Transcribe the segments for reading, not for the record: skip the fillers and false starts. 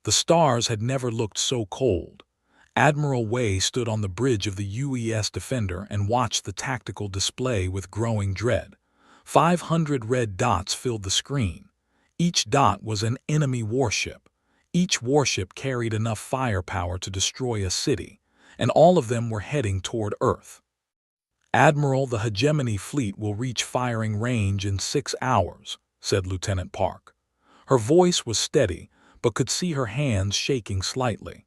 The stars had never looked so cold. Admiral Wei stood on the bridge of the UES Defender and watched the tactical display with growing dread. 500 red dots filled the screen. Each dot was an enemy warship. Each warship carried enough firepower to destroy a city, and all of them were heading toward Earth. "Admiral, the hegemony fleet will reach firing range in 6 hours, said Lieutenant Park. Her voice was steady, but could see her hands shaking slightly.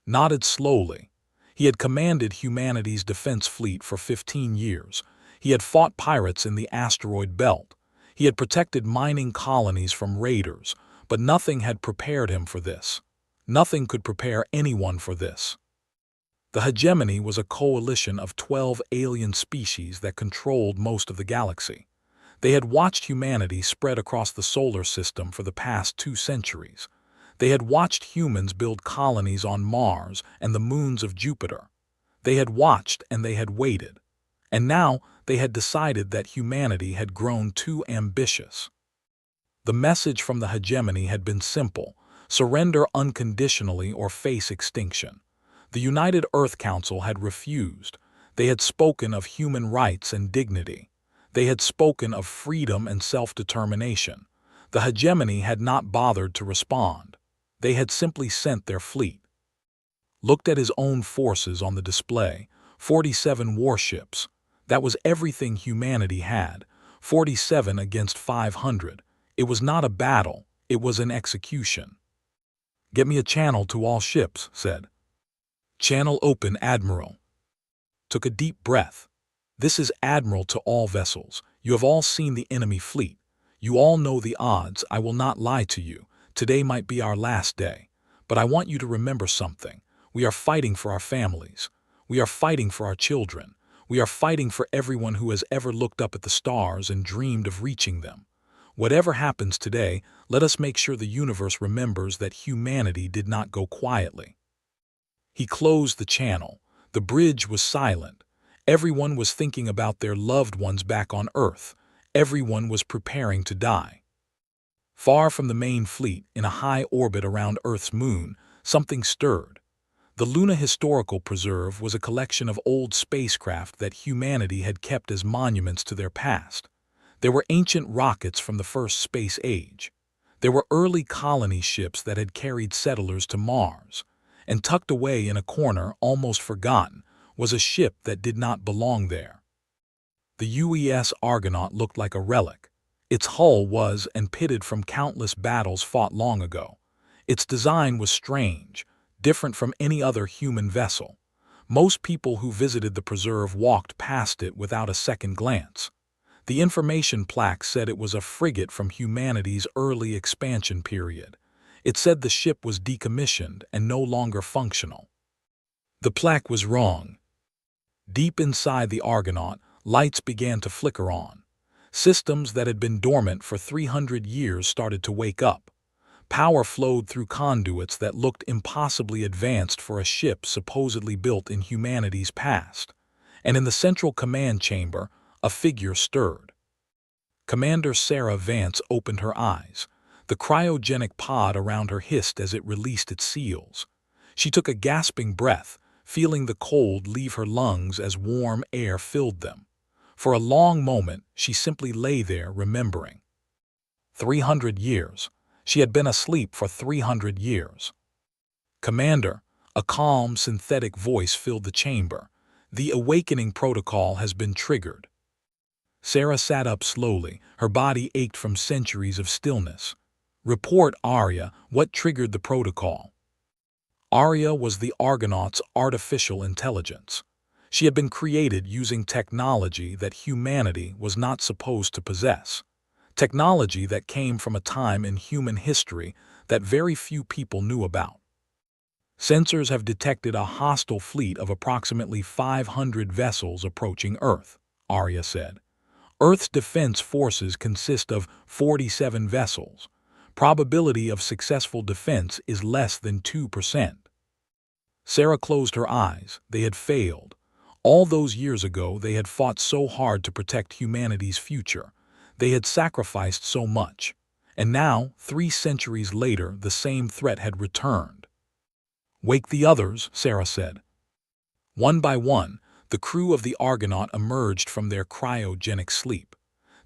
Nodded slowly. He had commanded humanity's defense fleet for 15 years. He had fought pirates in the asteroid belt. He had protected mining colonies from raiders, but nothing had prepared him for this. Nothing could prepare anyone for this. The hegemony was a coalition of 12 alien species that controlled most of the galaxy. They had watched humanity spread across the solar system for the past 2 centuries. They had watched humans build colonies on Mars and the moons of Jupiter. They had watched and they had waited. And now they had decided that humanity had grown too ambitious. The message from the hegemony had been simple: surrender unconditionally or face extinction. The United Earth Council had refused. They had spoken of human rights and dignity. They had spoken of freedom and self-determination. The hegemony had not bothered to respond. They had simply sent their fleet. Looked at his own forces on the display: 47 warships. That was everything humanity had. 47 against 500. It was not a battle, it was an execution. "Get me a channel to all ships," said. "Channel open, Admiral." Took a deep breath. "This is Admiral to all vessels. You have all seen the enemy fleet. You all know the odds. I will not lie to you. Today might be our last day. But I want you to remember something. We are fighting for our families. We are fighting for our children. We are fighting for everyone who has ever looked up at the stars and dreamed of reaching them. Whatever happens today, let us make sure the universe remembers that humanity did not go quietly." He closed the channel. The bridge was silent. Everyone was thinking about their loved ones back on Earth. Everyone was preparing to die. Far from the main fleet, in a high orbit around Earth's moon, something stirred. The Luna Historical Preserve was a collection of old spacecraft that humanity had kept as monuments to their past. There were ancient rockets from the first space age. There were early colony ships that had carried settlers to Mars. And tucked away in a corner, almost forgotten, was a ship that did not belong there. The UES Argonaut looked like a relic. Its hull was and pitted from countless battles fought long ago. Its design was strange, different from any other human vessel. Most people who visited the preserve walked past it without a second glance. The information plaque said it was a frigate from humanity's early expansion period. It said the ship was decommissioned and no longer functional. The plaque was wrong. Deep inside the Argonaut, lights began to flicker on. Systems that had been dormant for 300 years started to wake up. Power flowed through conduits that looked impossibly advanced for a ship supposedly built in humanity's past. And in the central command chamber, a figure stirred. Commander Sarah Vance opened her eyes. The cryogenic pod around her hissed as it released its seals. She took a gasping breath, feeling the cold leave her lungs as warm air filled them. For a long moment, she simply lay there remembering. 300 years. She had been asleep for 300 years. "Commander," a calm, synthetic voice filled the chamber. "The awakening protocol has been triggered." Sarah sat up slowly. Her body ached from centuries of stillness. "Report, Arya, what triggered the protocol?" Arya was the Argonaut's artificial intelligence. She had been created using technology that humanity was not supposed to possess. Technology that came from a time in human history that very few people knew about. "Sensors have detected a hostile fleet of approximately 500 vessels approaching Earth," Arya said. "Earth's defense forces consist of 47 vessels. Probability of successful defense is less than 2%. Sarah closed her eyes. They had failed. All those years ago, they had fought so hard to protect humanity's future. They had sacrificed so much. And now, 3 centuries later, the same threat had returned. "Wake the others," Sarah said. One by one, the crew of the Argonaut emerged from their cryogenic sleep.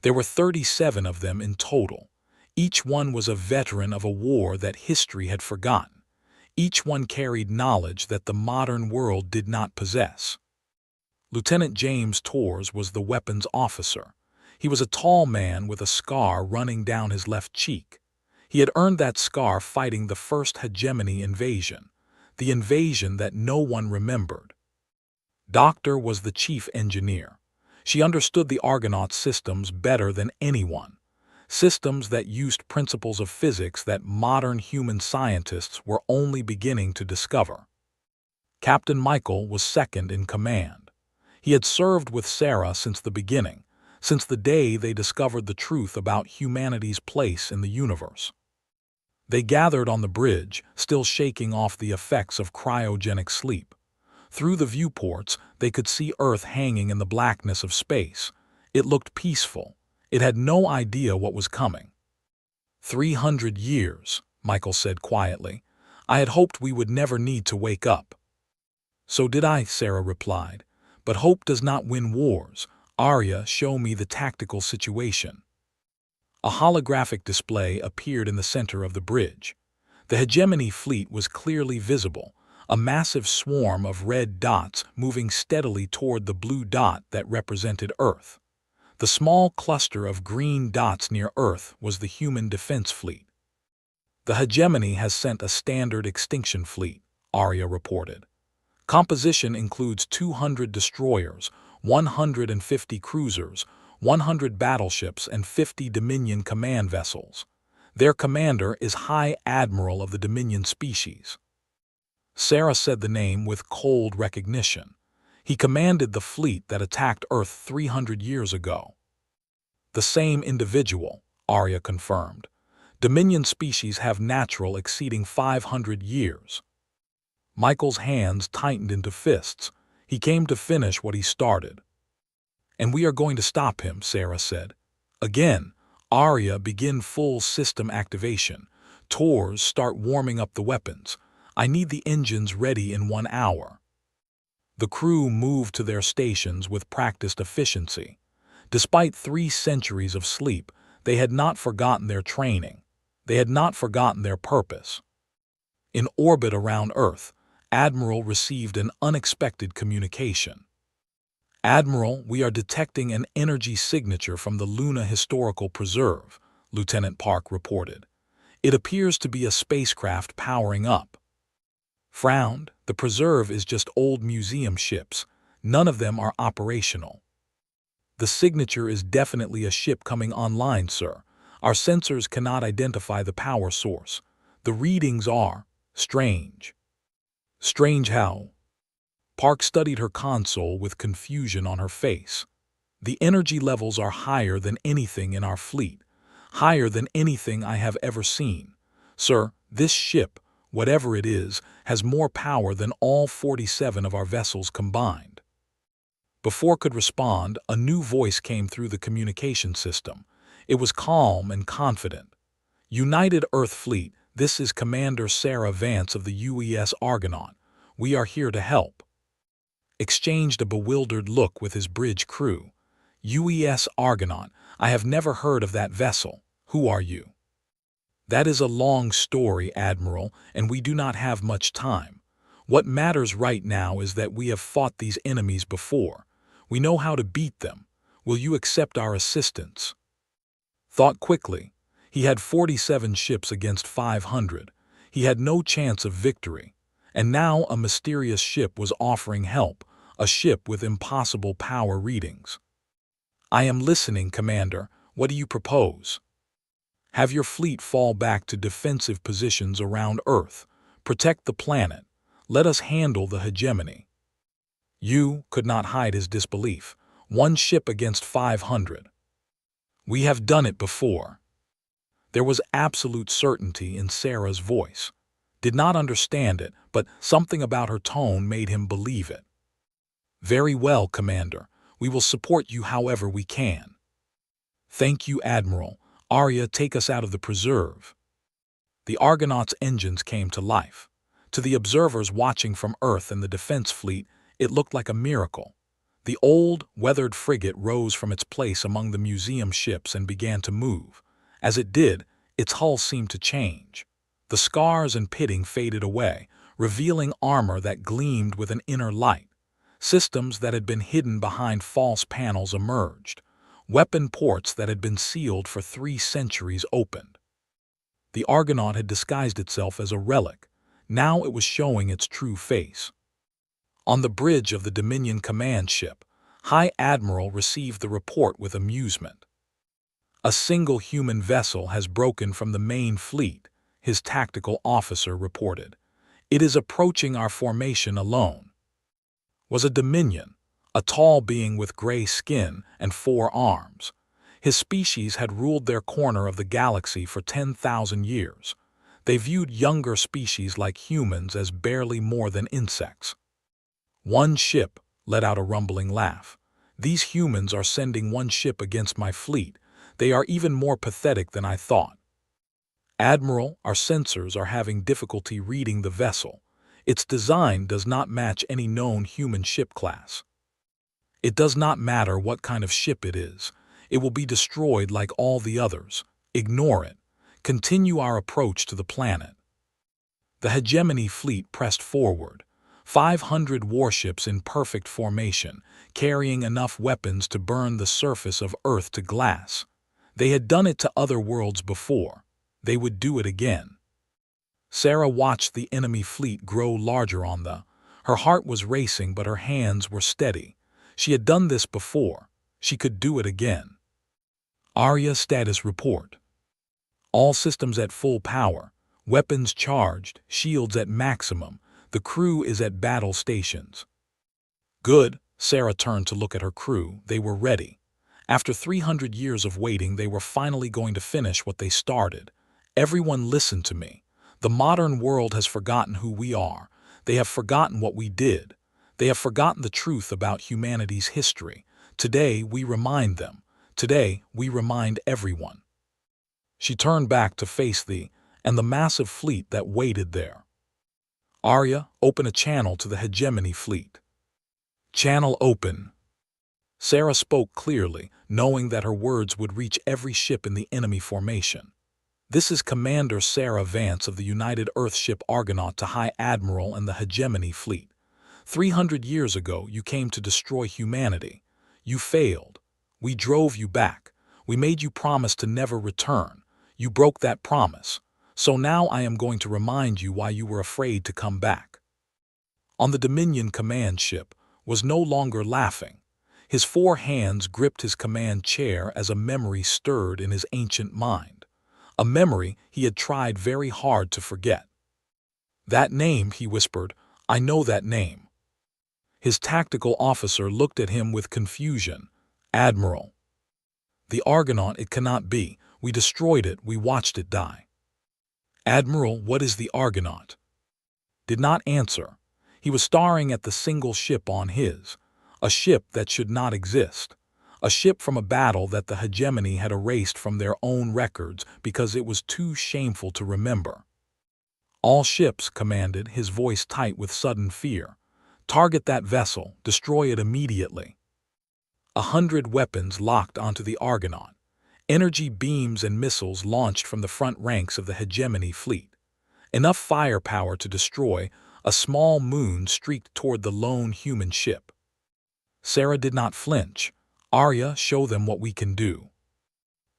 There were 37 of them in total. Each one was a veteran of a war that history had forgotten. Each one carried knowledge that the modern world did not possess. Lieutenant James Torres was the weapons officer. He was a tall man with a scar running down his left cheek. He had earned that scar fighting the first hegemony invasion, the invasion that no one remembered. Doctor was the chief engineer. She understood the Argonaut systems better than anyone. Systems that used principles of physics that modern human scientists were only beginning to discover. Captain Michael was second in command. He had served with Sarah since the beginning, since the day they discovered the truth about humanity's place in the universe. They gathered on the bridge, still shaking off the effects of cryogenic sleep. Through the viewports, they could see Earth hanging in the blackness of space. It looked peaceful. It had no idea what was coming. 300 years, Michael said quietly. I had hoped we would never need to wake up. So did I, Sarah replied. But hope does not win wars. Arya, show me the tactical situation. A holographic display appeared in the center of the bridge. The hegemony fleet was clearly visible, a massive swarm of red dots moving steadily toward the blue dot that represented Earth. The small cluster of green dots near Earth was the human defense fleet. The hegemony has sent a standard extinction fleet, Arya reported. Composition includes 200 destroyers, 150 cruisers, 100 battleships, and 50 Dominion command vessels. Their commander is High Admiral of the Dominion species. Sarah said the name with cold recognition. He commanded the fleet that attacked Earth 300 years ago. The same individual, Arya confirmed. Dominion species have natural exceeding 500 years. Michael's hands tightened into fists. He came to finish what he started. And we are going to stop him, Sarah said. Again, Arya, begin full system activation. Torres, start warming up the weapons. I need the engines ready in 1 hour. The crew moved to their stations with practiced efficiency. Despite 3 centuries of sleep, they had not forgotten their training. They had not forgotten their purpose. In orbit around Earth, Admiral received an unexpected communication. Admiral, we are detecting an energy signature from the Luna Historical Preserve, Lieutenant Park reported. It appears to be a spacecraft powering up. Frowned, the preserve is just old museum ships. None of them are operational. The signature is definitely a ship coming online, sir. Our sensors cannot identify the power source. The readings are strange. Strange how? Park studied her console with confusion on her face. The energy levels are higher than anything in our fleet, higher than anything I have ever seen. Sir, this ship, whatever it is, has more power than all 47 of our vessels combined. Before could respond, a new voice came through the communication system. It was calm and confident. United Earth Fleet, this is Commander Sarah Vance of the UES Argonaut. We are here to help. Exchanged a bewildered look with his bridge crew. UES Argonaut, I have never heard of that vessel. Who are you? That is a long story, Admiral, and we do not have much time. What matters right now is that we have fought these enemies before. We know how to beat them. Will you accept our assistance? Thought quickly. He had 47 ships against 500. He had no chance of victory. And now a mysterious ship was offering help, a ship with impossible power readings. I am listening, Commander. What do you propose? Have your fleet fall back to defensive positions around Earth. Protect the planet. Let us handle the hegemony. You could not hide his disbelief. 1 ship against 500. We have done it before. There was absolute certainty in Sarah's voice. Did not understand it, but something about her tone made him believe it. Very well, Commander. We will support you however we can. Thank you, Admiral. Arya, take us out of the preserve. The Argonaut's engines came to life. To the observers watching from Earth and the defense fleet, it looked like a miracle. The old, weathered frigate rose from its place among the museum ships and began to move. As it did, its hull seemed to change. The scars and pitting faded away, revealing armor that gleamed with an inner light. Systems that had been hidden behind false panels emerged. Weapon ports that had been sealed for 3 centuries opened. The Argonaut had disguised itself as a relic. Now it was showing its true face. On the bridge of the Dominion command ship, High Admiral received the report with amusement. A single human vessel has broken from the main fleet, his tactical officer reported. It is approaching our formation alone. Was a Dominion, a tall being with gray skin and 4 arms. His species had ruled their corner of the galaxy for 10,000 years. They viewed younger species like humans as barely more than insects. One ship let out a rumbling laugh. These humans are sending one ship against my fleet. They are even more pathetic than I thought. Admiral, our sensors are having difficulty reading the vessel. Its design does not match any known human ship class. It does not matter what kind of ship it is. It will be destroyed like all the others. Ignore it. Continue our approach to the planet. The hegemony fleet pressed forward. 500 warships in perfect formation, carrying enough weapons to burn the surface of Earth to glass. They had done it to other worlds before. They would do it again. Sarah watched the enemy fleet grow larger on the. Her heart was racing, but her hands were steady. She had done this before. She could do it again. Arya status report. All systems at full power. Weapons charged, shields at maximum. The crew is at battle stations. Good. Sarah turned to look at her crew. They were ready. After 300 years of waiting, they were finally going to finish what they started. Everyone listen to me. The modern world has forgotten who we are. They have forgotten what we did. They have forgotten the truth about humanity's history. Today, we remind them. Today, we remind everyone. She turned back to face the massive fleet that waited there. Arya, open a channel to the hegemony fleet. Channel open. Sarah spoke clearly, knowing that her words would reach every ship in the enemy formation. This is Commander Sarah Vance of the United Earthship Argonaut to High Admiral and the hegemony fleet. 300 years ago, you came to destroy humanity. You failed. We drove you back. We made you promise to never return. You broke that promise. So now I am going to remind you why you were afraid to come back. On the Dominion command ship was no longer laughing. His 4 hands gripped his command chair as a memory stirred in his ancient mind. A memory he had tried very hard to forget. That name, he whispered, I know that name. His tactical officer looked at him with confusion. Admiral. The Argonaut, it cannot be. We destroyed it, we watched it die. Admiral, what is the Argonaut? Did not answer. He was staring at the single ship on his. A ship that should not exist. A ship from a battle that the hegemony had erased from their own records because it was too shameful to remember. All ships, commanded, his voice tight with sudden fear. Target that vessel, destroy it immediately. 100 weapons locked onto the Argonaut. Energy beams and missiles launched from the front ranks of the hegemony fleet. Enough firepower to destroy a small moon streaked toward the lone human ship. Sarah did not flinch. Arya, show them what we can do.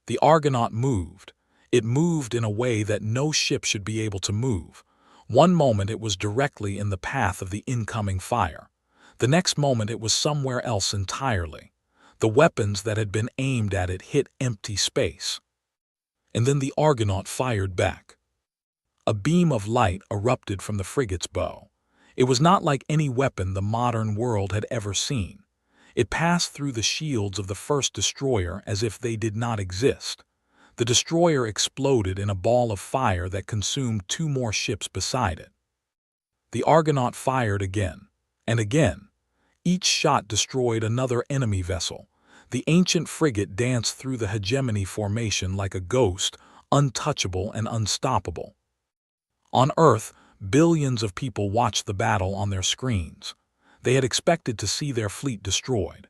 The Argonaut moved. It moved in a way that no ship should be able to move. One moment it was directly in the path of the incoming fire. The next moment it was somewhere else entirely. The weapons that had been aimed at it hit empty space. And then the Argonaut fired back. A beam of light erupted from the frigate's bow. It was not like any weapon the modern world had ever seen. It passed through the shields of the first destroyer as if they did not exist. The destroyer exploded in a ball of fire that consumed 2 more ships beside it. The Argonaut fired again, and again. Each shot destroyed another enemy vessel. The ancient frigate danced through the hegemony formation like a ghost, untouchable and unstoppable. On Earth, billions of people watched the battle on their screens. They had expected to see their fleet destroyed.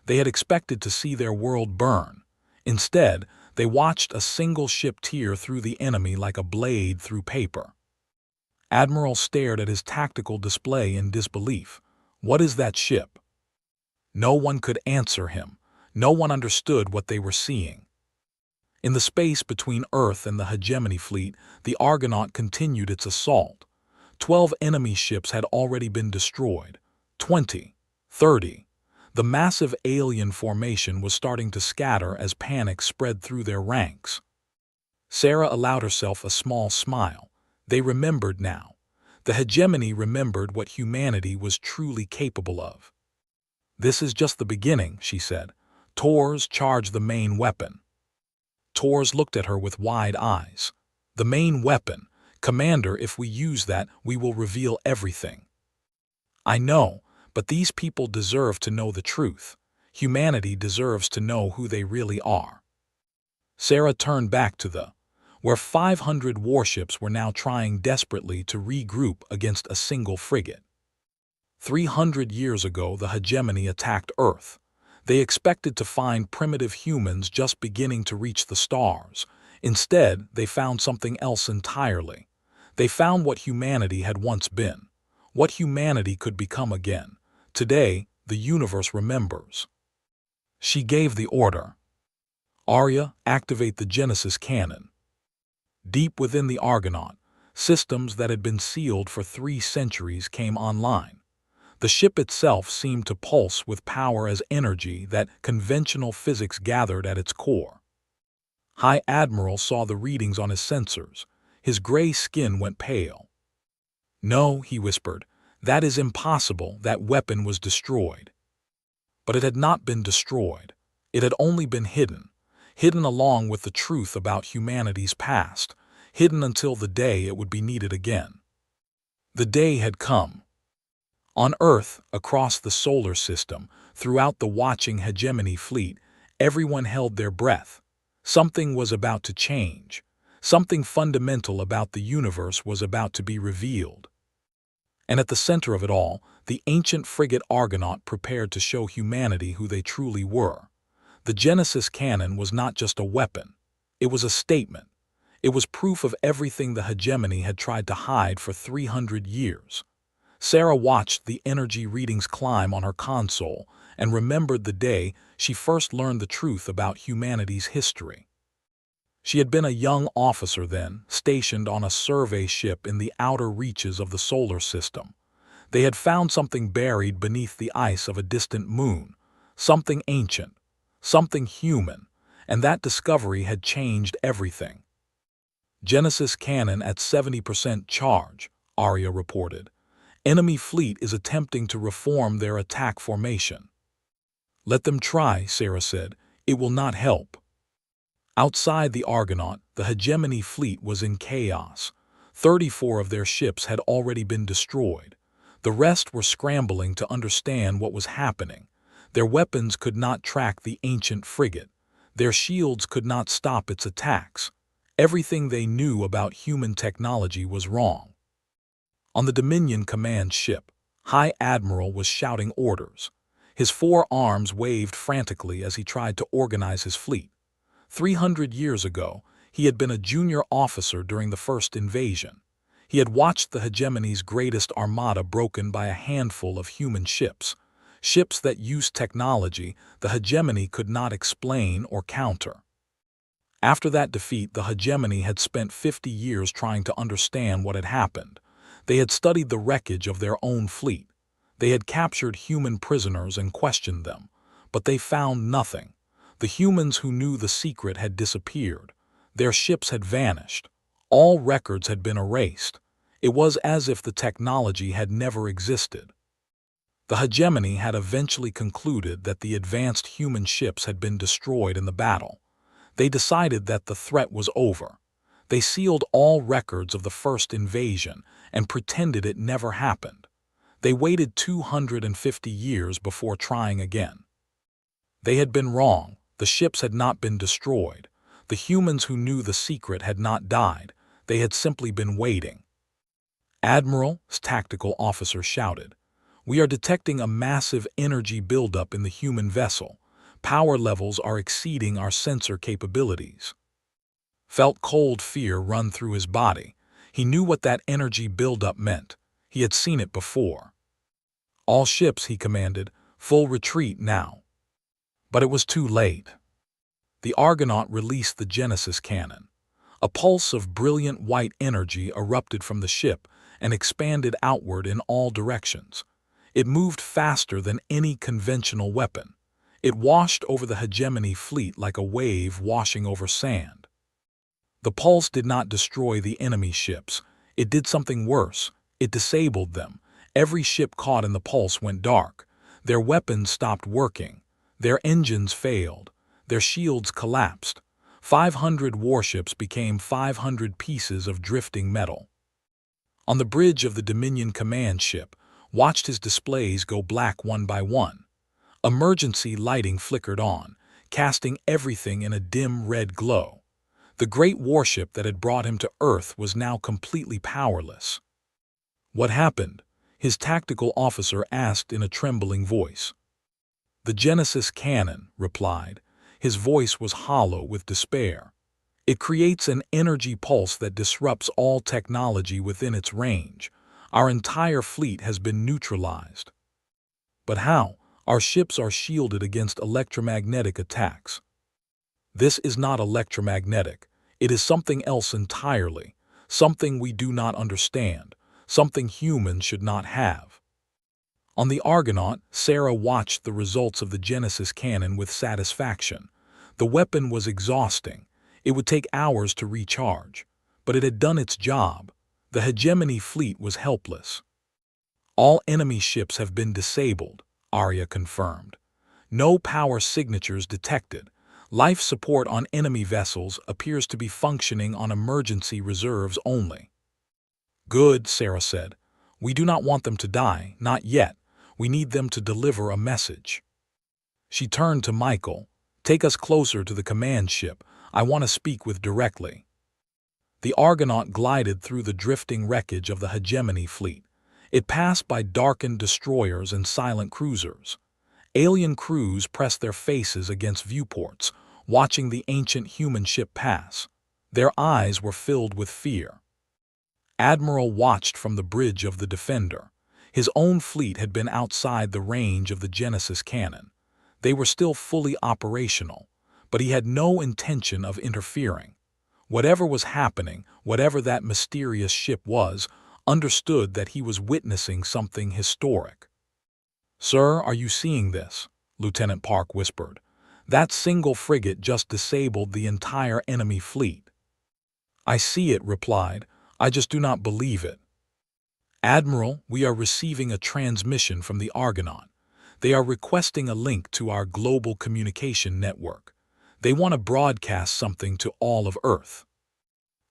They had expected to see their world burn. Instead, they watched a single ship tear through the enemy like a blade through paper. Admiral stared at his tactical display in disbelief. What is that ship? No one could answer him. No one understood what they were seeing. In the space between Earth and the hegemony fleet, the Argonaut continued its assault. 12 enemy ships had already been destroyed. 20, 30. The massive alien formation was starting to scatter as panic spread through their ranks. Sarah allowed herself a small smile. They remembered now. The hegemony remembered what humanity was truly capable of. "This is just the beginning," she said. "Tors, charge the main weapon." Tors looked at her with wide eyes. "The main weapon? Commander, if we use that, we will reveal everything." "I know, but these people deserve to know the truth. Humanity deserves to know who they really are." Sarah turned back to where 500 warships were now trying desperately to regroup against a single frigate. 300 years ago, the hegemony attacked Earth. They expected to find primitive humans just beginning to reach the stars. Instead, they found something else entirely. They found what humanity had once been, what humanity could become again. Today, the universe remembers. She gave the order. "Arya, activate the Genesis cannon." Deep within the Argonaut, systems that had been sealed for 3 centuries came online. The ship itself seemed to pulse with power as energy that conventional physics gathered at its core. High Admiral saw the readings on his sensors. His gray skin went pale. "No," he whispered, "that is impossible. That weapon was destroyed." But it had not been destroyed. It had only been hidden. Hidden along with the truth about humanity's past, hidden until the day it would be needed again. The day had come. On Earth, across the solar system, throughout the watching hegemony fleet, everyone held their breath. Something was about to change. Something fundamental about the universe was about to be revealed. And at the center of it all, the ancient frigate Argonaut prepared to show humanity who they truly were. The Genesis cannon was not just a weapon. It was a statement. It was proof of everything the hegemony had tried to hide for 300 years. Sarah watched the energy readings climb on her console and remembered the day she first learned the truth about humanity's history. She had been a young officer then, stationed on a survey ship in the outer reaches of the solar system. They had found something buried beneath the ice of a distant moon, something ancient, something human, and that discovery had changed everything. "Genesis cannon at 70% charge," Arya reported. "Enemy fleet is attempting to reform their attack formation." "Let them try," Sarah said. "It will not help." Outside the Argonaut, the hegemony fleet was in chaos. 34 of their ships had already been destroyed. The rest were scrambling to understand what was happening. Their weapons could not track the ancient frigate. Their shields could not stop its attacks. Everything they knew about human technology was wrong. On the Dominion command ship, High Admiral was shouting orders. His 4 arms waved frantically as he tried to organize his fleet. 300 years ago, he had been a junior officer during the first invasion. He had watched the hegemony's greatest armada broken by a handful of human ships. Ships that used technology the hegemony could not explain or counter. After that defeat, the hegemony had spent 50 years trying to understand what had happened. They had studied the wreckage of their own fleet. They had captured human prisoners and questioned them, but they found nothing. The humans who knew the secret had disappeared. Their ships had vanished. All records had been erased. It was as if the technology had never existed. The hegemony had eventually concluded that the advanced human ships had been destroyed in the battle. They decided that the threat was over. They sealed all records of the first invasion and pretended it never happened. They waited 250 years before trying again. They had been wrong. The ships had not been destroyed. The humans who knew the secret had not died. They had simply been waiting. "Admiral," tactical officer shouted, "we are detecting a massive energy buildup in the human vessel. Power levels are exceeding our sensor capabilities." Felt cold fear run through his body. He knew what that energy buildup meant. He had seen it before. "All ships," he commanded, "full retreat now." But it was too late. The Argonaut released the Genesis cannon. A pulse of brilliant white energy erupted from the ship and expanded outward in all directions. It moved faster than any conventional weapon. It washed over the hegemony fleet like a wave washing over sand. The pulse did not destroy the enemy ships. It did something worse. It disabled them. Every ship caught in the pulse went dark. Their weapons stopped working. Their engines failed. Their shields collapsed. 500 warships became 500 pieces of drifting metal. On the bridge of the Dominion command ship, watched his displays go black one by one. Emergency lighting flickered on, casting everything in a dim red glow. The great warship that had brought him to Earth was now completely powerless. "What happened?" his tactical officer asked in a trembling voice. "The Genesis cannon," replied. His voice was hollow with despair. "It creates an energy pulse that disrupts all technology within its range. Our entire fleet has been neutralized." "But how? Our ships are shielded against electromagnetic attacks." "This is not electromagnetic. It is something else entirely, something we do not understand, something humans should not have." On the Argonaut, Sarah watched the results of the Genesis cannon with satisfaction. The weapon was exhausting. It would take hours to recharge. But it had done its job. The hegemony fleet was helpless. "All enemy ships have been disabled," Arya confirmed. "No power signatures detected. Life support on enemy vessels appears to be functioning on emergency reserves only." "Good," Sarah said. "We do not want them to die, not yet. We need them to deliver a message." She turned to Michael. "Take us closer to the command ship. I want to speak with directly." The Argonaut glided through the drifting wreckage of the hegemony fleet. It passed by darkened destroyers and silent cruisers. Alien crews pressed their faces against viewports, watching the ancient human ship pass. Their eyes were filled with fear. Admiral watched from the bridge of the Defender. His own fleet had been outside the range of the Genesis cannon. They were still fully operational, but he had no intention of interfering. Whatever was happening, whatever that mysterious ship was, understood that he was witnessing something historic. "Sir, are you seeing this?" Lieutenant Park whispered. "That single frigate just disabled the entire enemy fleet." "I see it," replied. "I just do not believe it." "Admiral, we are receiving a transmission from the Argonaut. They are requesting a link to our global communication network. They want to broadcast something to all of Earth."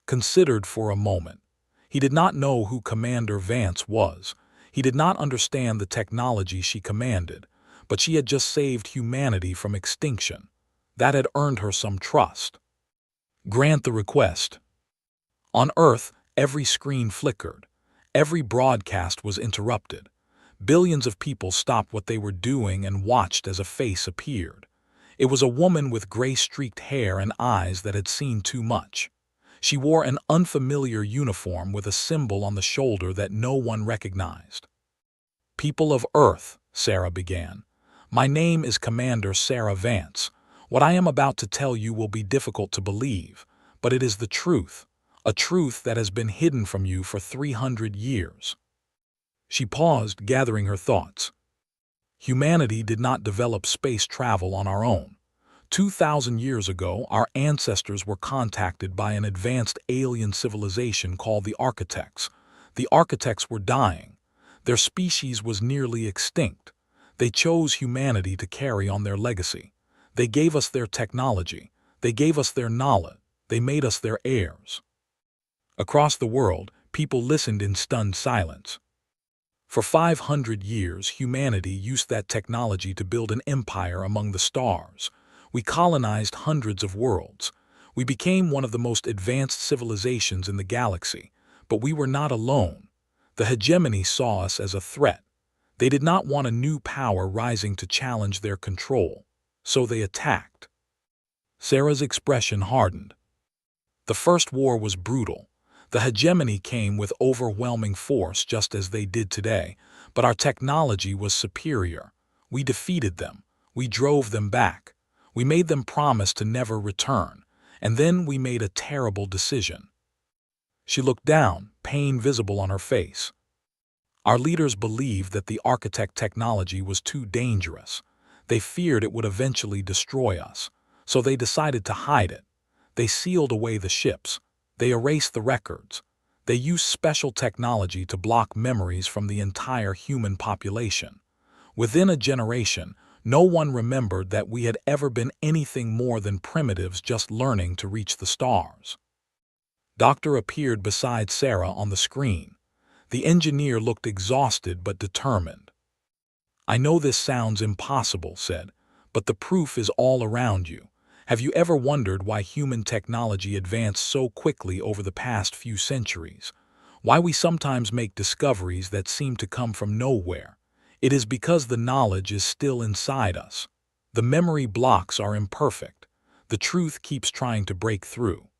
Considered for a moment. He did not know who Commander Vance was. He did not understand the technology she commanded, but she had just saved humanity from extinction. That had earned her some trust. "Grant the request." On Earth, every screen flickered. Every broadcast was interrupted. Billions of people stopped what they were doing and watched as a face appeared. It was a woman with gray-streaked hair and eyes that had seen too much. She wore an unfamiliar uniform with a symbol on the shoulder that no one recognized. "People of Earth," Sarah began. "My name is Commander Sarah Vance. What I am about to tell you will be difficult to believe, but it is the truth, a truth that has been hidden from you for 300 years. She paused, gathering her thoughts. Humanity did not develop space travel on our own. 2,000 years ago, our ancestors were contacted by an advanced alien civilization called the Architects. The Architects were dying. Their species was nearly extinct. They chose humanity to carry on their legacy. They gave us their technology. They gave us their knowledge. They made us their heirs. Across the world, people listened in stunned silence. For 500 years, humanity used that technology to build an empire among the stars. We colonized hundreds of worlds. We became one of the most advanced civilizations in the galaxy. But we were not alone. The hegemony saw us as a threat. They did not want a new power rising to challenge their control. So they attacked. Sarah's expression hardened. The first war was brutal. The hegemony came with overwhelming force just as they did today, but our technology was superior. We defeated them. We drove them back. We made them promise to never return, and then we made a terrible decision. She looked down, pain visible on her face. Our leaders believed that the architect technology was too dangerous. They feared it would eventually destroy us, so they decided to hide it. They sealed away the ships. They erased the records. They used special technology to block memories from the entire human population. Within a generation, no one remembered that we had ever been anything more than primitives just learning to reach the stars. Doctor appeared beside Sarah on the screen. The engineer looked exhausted but determined. "I know this sounds impossible," said, "but the proof is all around you. Have you ever wondered why human technology advanced so quickly over the past few centuries? Why we sometimes make discoveries that seem to come from nowhere? It is because the knowledge is still inside us. The memory blocks are imperfect. The truth keeps trying to break through."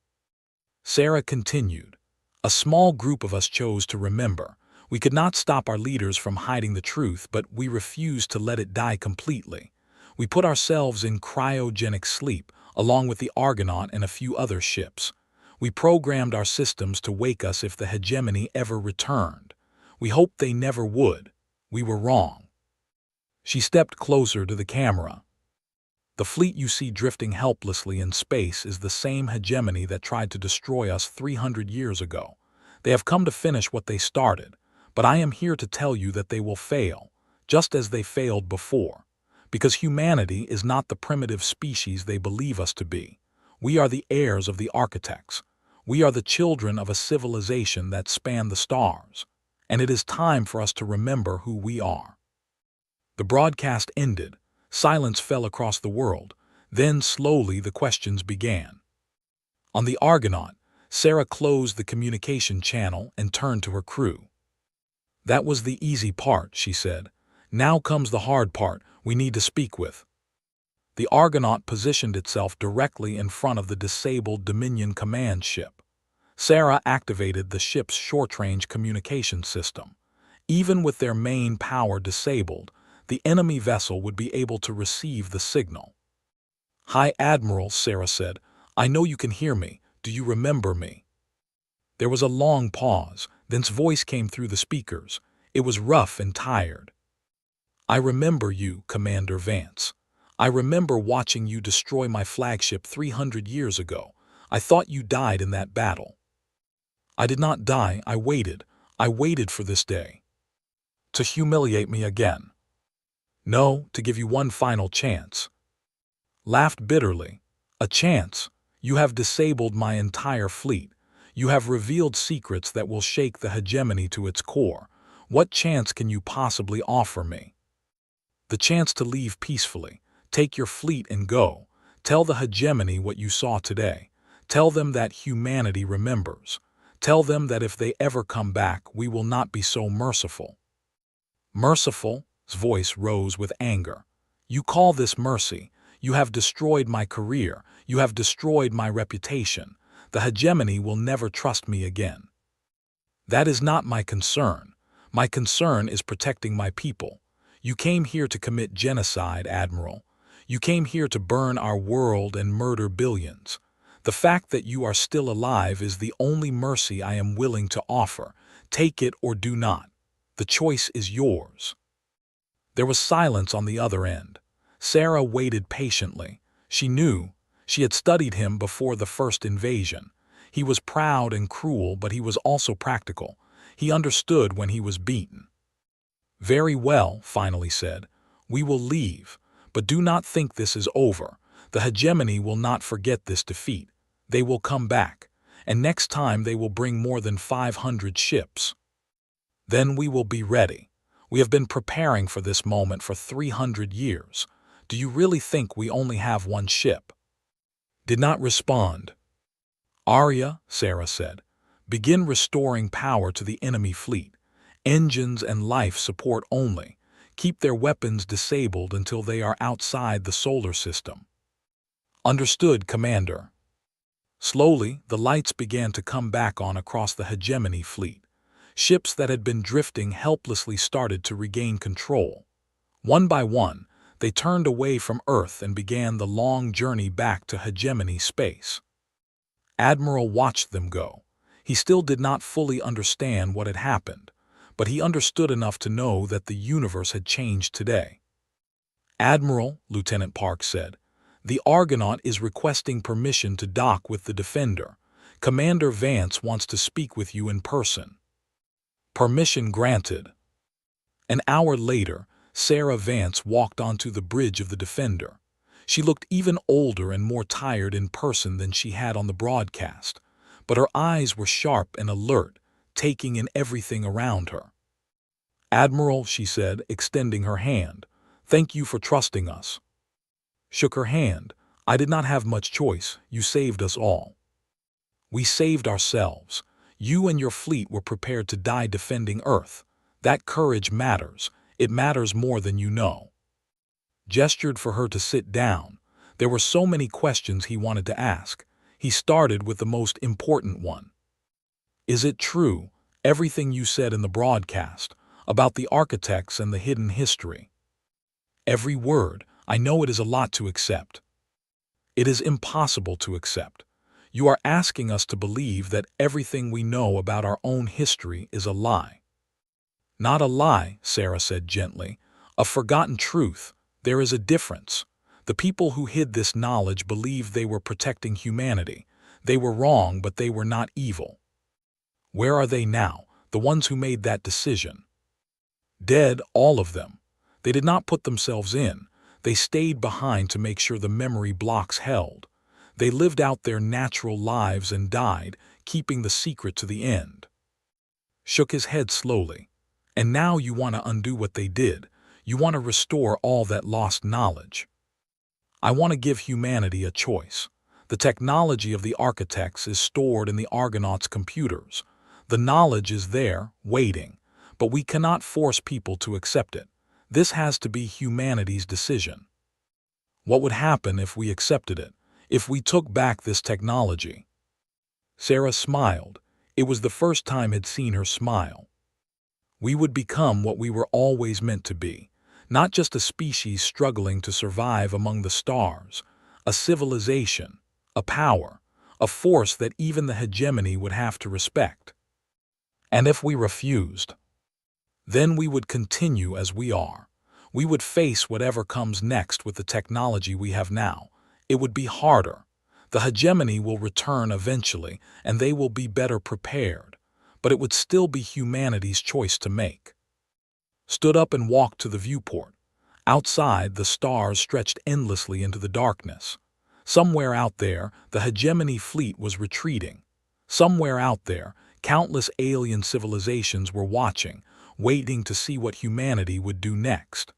Sarah continued. "A small group of us chose to remember. We could not stop our leaders from hiding the truth, but we refused to let it die completely. We put ourselves in cryogenic sleep, along with the Argonaut and a few other ships. We programmed our systems to wake us if the hegemony ever returned. We hoped they never would. We were wrong." She stepped closer to the camera. "The fleet you see drifting helplessly in space is the same hegemony that tried to destroy us 300 years ago. They have come to finish what they started, but I am here to tell you that they will fail, just as they failed before. Because humanity is not the primitive species they believe us to be. We are the heirs of the architects. We are the children of a civilization that spanned the stars. And it is time for us to remember who we are." The broadcast ended. Silence fell across the world. Then slowly the questions began. On the Argonaut, Sarah closed the communication channel and turned to her crew. "That was the easy part," she said. "Now comes the hard part. We need to speak with." The Argonaut positioned itself directly in front of the disabled Dominion command ship. Sarah activated the ship's short-range communication system. Even with their main power disabled, the enemy vessel would be able to receive the signal. "Hi, Admiral," Sarah said. "I know you can hear me. Do you remember me?" There was a long pause, then's voice came through the speakers. It was rough and tired. "I remember you, Commander Vance. I remember watching you destroy my flagship 300 years ago. I thought you died in that battle." "I did not die. I waited. I waited for this day." "To humiliate me again?" "No, to give you one final chance." Laughed bitterly. "A chance? You have disabled my entire fleet. You have revealed secrets that will shake the hegemony to its core. What chance can you possibly offer me?" "The chance to leave peacefully. Take your fleet and go. Tell the hegemony what you saw today. Tell them that humanity remembers. Tell them that if they ever come back, we will not be so merciful." "Merciful?" His voice rose with anger. "You call this mercy? You have destroyed my career. You have destroyed my reputation. The hegemony will never trust me again." "That is not my concern. My concern is protecting my people. You came here to commit genocide, Admiral. You came here to burn our world and murder billions. The fact that you are still alive is the only mercy I am willing to offer. Take it or do not. The choice is yours." There was silence on the other end. Sarah waited patiently. She knew. She had studied him before the first invasion. He was proud and cruel, but he was also practical. He understood when he was beaten. "Very well," finally said. "We will leave. But do not think this is over. The hegemony will not forget this defeat. They will come back. And next time they will bring more than 500 ships. Then we will be ready. We have been preparing for this moment for 300 years. Do you really think we only have one ship?" Did not respond. "Arya," Sarah said, "begin restoring power to the enemy fleet. Engines and life support only. Keep their weapons disabled until they are outside the solar system." "Understood, Commander." Slowly, the lights began to come back on across the hegemony fleet. Ships that had been drifting helplessly started to regain control. One by one, they turned away from Earth and began the long journey back to hegemony space. Admiral watched them go. He still did not fully understand what had happened, but he understood enough to know that the universe had changed today. "Admiral," Lieutenant Park said, "the Argonaut is requesting permission to dock with the Defender. Commander Vance wants to speak with you in person." "Permission granted." An hour later, Sarah Vance walked onto the bridge of the Defender. She looked even older and more tired in person than she had on the broadcast, but her eyes were sharp and alert, taking in everything around her. "Admiral," she said, extending her hand, "thank you for trusting us." Shook her hand. "I did not have much choice. You saved us all." "We saved ourselves. You and your fleet were prepared to die defending Earth. That courage matters. It matters more than you know." Gestured for her to sit down. There were so many questions he wanted to ask. He started with the most important one. "Is it true, everything you said in the broadcast, about the architects and the hidden history?" "Every word. I know it is a lot to accept." "It is impossible to accept. You are asking us to believe that everything we know about our own history is a lie." "Not a lie," Sarah said gently. "A forgotten truth. There is a difference. The people who hid this knowledge believed they were protecting humanity. They were wrong, but they were not evil." "Where are they now, the ones who made that decision?" "Dead, all of them. They did not put themselves in. They stayed behind to make sure the memory blocks held. They lived out their natural lives and died, keeping the secret to the end." Shook his head slowly. "And now you want to undo what they did. You want to restore all that lost knowledge." "I want to give humanity a choice. The technology of the architects is stored in the Argonauts' computers. The knowledge is there, waiting, but we cannot force people to accept it. This has to be humanity's decision." "What would happen if we accepted it, if we took back this technology?" Sarah smiled. It was the first time he'd seen her smile. "We would become what we were always meant to be, not just a species struggling to survive among the stars, a civilization, a power, a force that even the hegemony would have to respect. And if we refused, then we would continue as we are. We would face whatever comes next with the technology we have now. It would be harder. The hegemony will return eventually, and they will be better prepared, but it would still be humanity's choice to make." Stood up and walked to the viewport. Outside, the stars stretched endlessly into the darkness. Somewhere out there, the hegemony fleet was retreating. Somewhere out there, countless alien civilizations were watching, waiting to see what humanity would do next.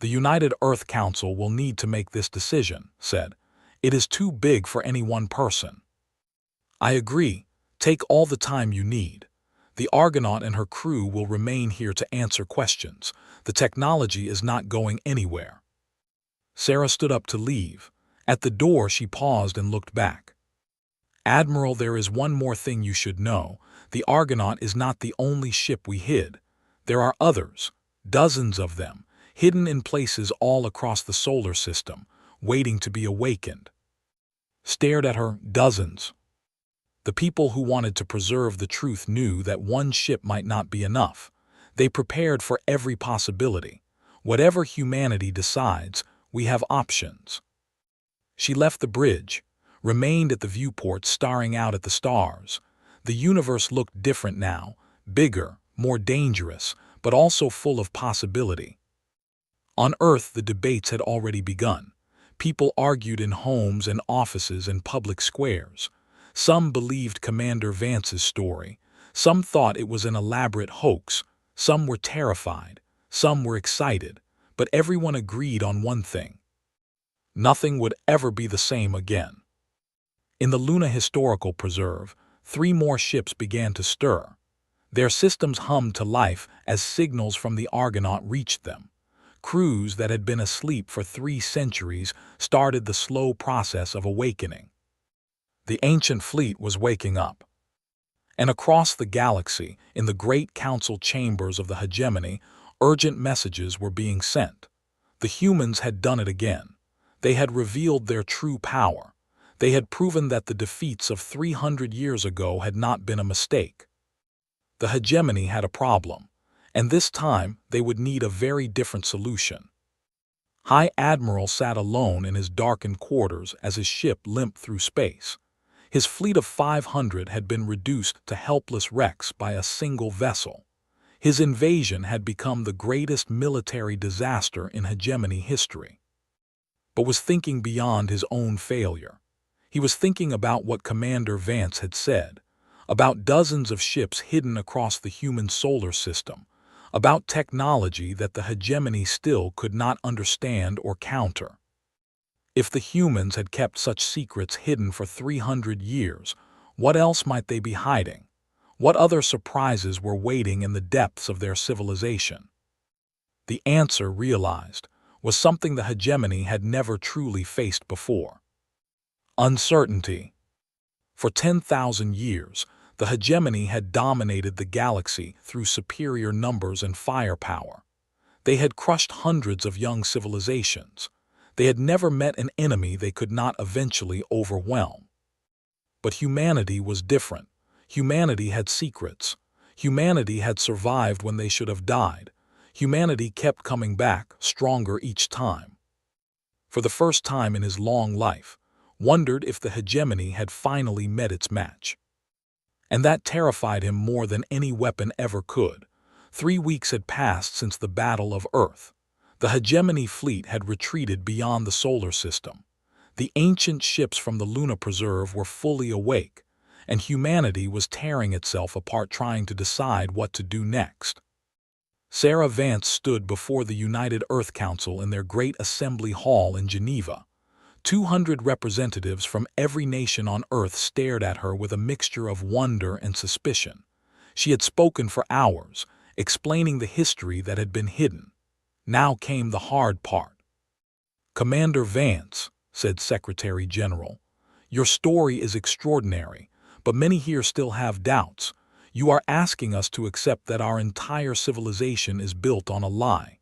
"The United Earth Council will need to make this decision," said. "It is too big for any one person." "I agree. Take all the time you need. The Argonaut and her crew will remain here to answer questions. The technology is not going anywhere." Sarah stood up to leave. At the door, she paused and looked back. "Admiral, there is one more thing you should know. The Argonaut is not the only ship we hid. There are others, dozens of them, hidden in places all across the solar system, waiting to be awakened." Stared at her. "Dozens." The people who wanted to preserve the truth knew that one ship might not be enough. They prepared for every possibility. Whatever humanity decides, we have options. She left the bridge, remained at the viewport staring out at the stars. The universe looked different now, bigger, more dangerous, but also full of possibility. On Earth, the debates had already begun. People argued in homes and offices and public squares. Some believed Commander Vance's story. Some thought it was an elaborate hoax. Some were terrified, some were excited, but everyone agreed on one thing: nothing would ever be the same again. In the Luna Historical Preserve, 3 more ships began to stir. Their systems hummed to life as signals from the Argonaut reached them. Crews that had been asleep for 3 centuries started the slow process of awakening. The ancient fleet was waking up. And across the galaxy, in the great council chambers of the hegemony, urgent messages were being sent. The humans had done it again. They had revealed their true power. They had proven that the defeats of 300 years ago had not been a mistake. The hegemony had a problem, and this time they would need a very different solution. High Admiral sat alone in his darkened quarters as his ship limped through space. His fleet of 500 had been reduced to helpless wrecks by a single vessel. His invasion had become the greatest military disaster in hegemony history. But was thinking beyond his own failure. He was thinking about what Commander Vance had said, about dozens of ships hidden across the human solar system, about technology that the hegemony still could not understand or counter. If the humans had kept such secrets hidden for 300 years, what else might they be hiding? What other surprises were waiting in the depths of their civilization? The answer, realized, was something the hegemony had never truly faced before: uncertainty. For 10,000 years, the hegemony had dominated the galaxy through superior numbers and firepower. They had crushed hundreds of young civilizations. They had never met an enemy they could not eventually overwhelm. But humanity was different. Humanity had secrets. Humanity had survived when they should have died. Humanity kept coming back, stronger each time. For the first time in his long life, wondered if the hegemony had finally met its match. And that terrified him more than any weapon ever could. 3 weeks had passed since the Battle of Earth. The hegemony fleet had retreated beyond the solar system. The ancient ships from the Luna Preserve were fully awake, and humanity was tearing itself apart trying to decide what to do next. Sarah Vance stood before the United Earth Council in their great assembly hall in Geneva. 200 representatives from every nation on Earth stared at her with a mixture of wonder and suspicion. She had spoken for hours, explaining the history that had been hidden. Now came the hard part. "Commander Vance," said Secretary General, "your story is extraordinary, but many here still have doubts. You are asking us to accept that our entire civilization is built on a lie."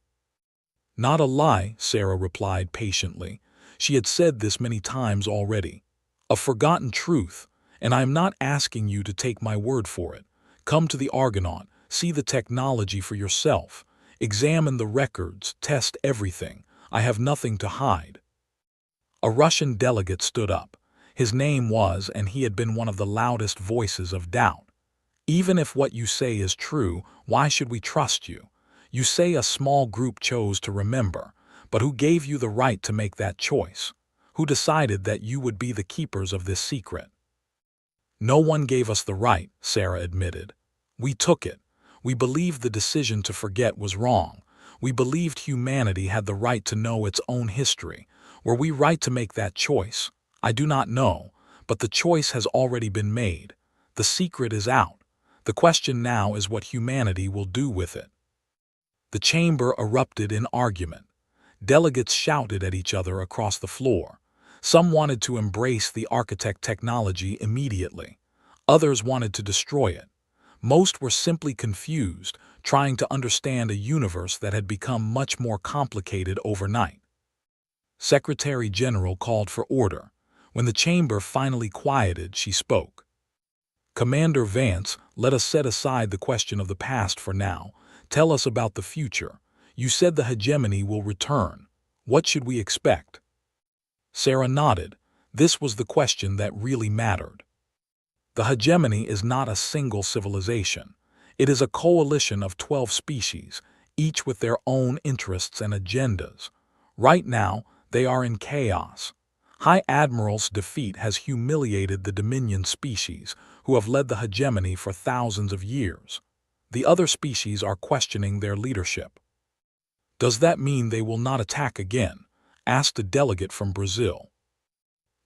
"Not a lie," Sarah replied patiently. She had said this many times already. "A forgotten truth, and I am not asking you to take my word for it. Come to the Argonaut, see the technology for yourself. Examine the records, test everything. I have nothing to hide." A Russian delegate stood up. His name was, and he had been one of the loudest voices of doubt. "Even if what you say is true, why should we trust you? You say a small group chose to remember, but who gave you the right to make that choice? Who decided that you would be the keepers of this secret?" "No one gave us the right," Sarah admitted. "We took it. We believed the decision to forget was wrong. We believed humanity had the right to know its own history. Were we right to make that choice? I do not know, but the choice has already been made. The secret is out. The question now is what humanity will do with it." The chamber erupted in argument. Delegates shouted at each other across the floor. Some wanted to embrace the architect technology immediately. Others wanted to destroy it. Most were simply confused, trying to understand a universe that had become much more complicated overnight. Secretary General called for order. When the chamber finally quieted, she spoke. "Commander Vance, let us set aside the question of the past for now. Tell us about the future. You said the hegemony will return. What should we expect?" Sarah nodded. This was the question that really mattered. The hegemony is not a single civilization. It is a coalition of 12 species, each with their own interests and agendas. Right now, they are in chaos. High Admiral's defeat has humiliated the Dominion species, who have led the hegemony for thousands of years. The other species are questioning their leadership. Does that mean they will not attack again? Asked a delegate from Brazil.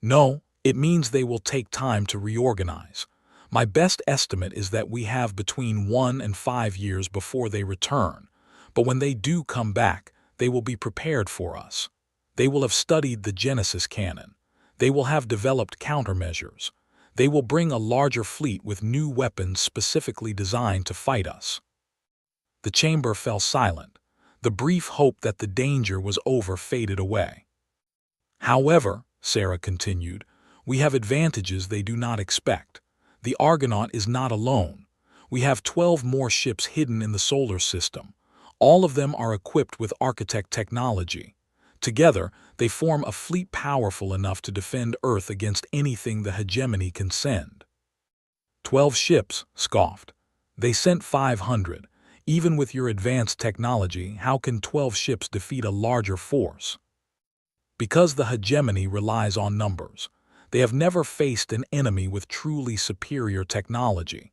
No, it means they will take time to reorganize. My best estimate is that we have between 1 and 5 years before they return, but when they do come back, they will be prepared for us. They will have studied the Genesis canon. They will have developed countermeasures. They will bring a larger fleet with new weapons specifically designed to fight us. The chamber fell silent. The brief hope that the danger was over faded away. However, Sarah continued, we have advantages they do not expect. The Argonaut is not alone. We have 12 more ships hidden in the solar system. All of them are equipped with architect technology. Together, they form a fleet powerful enough to defend Earth against anything the hegemony can send. 12 ships, scoffed. They sent 500. Even with your advanced technology, how can 12 ships defeat a larger force? Because the hegemony relies on numbers. They have never faced an enemy with truly superior technology.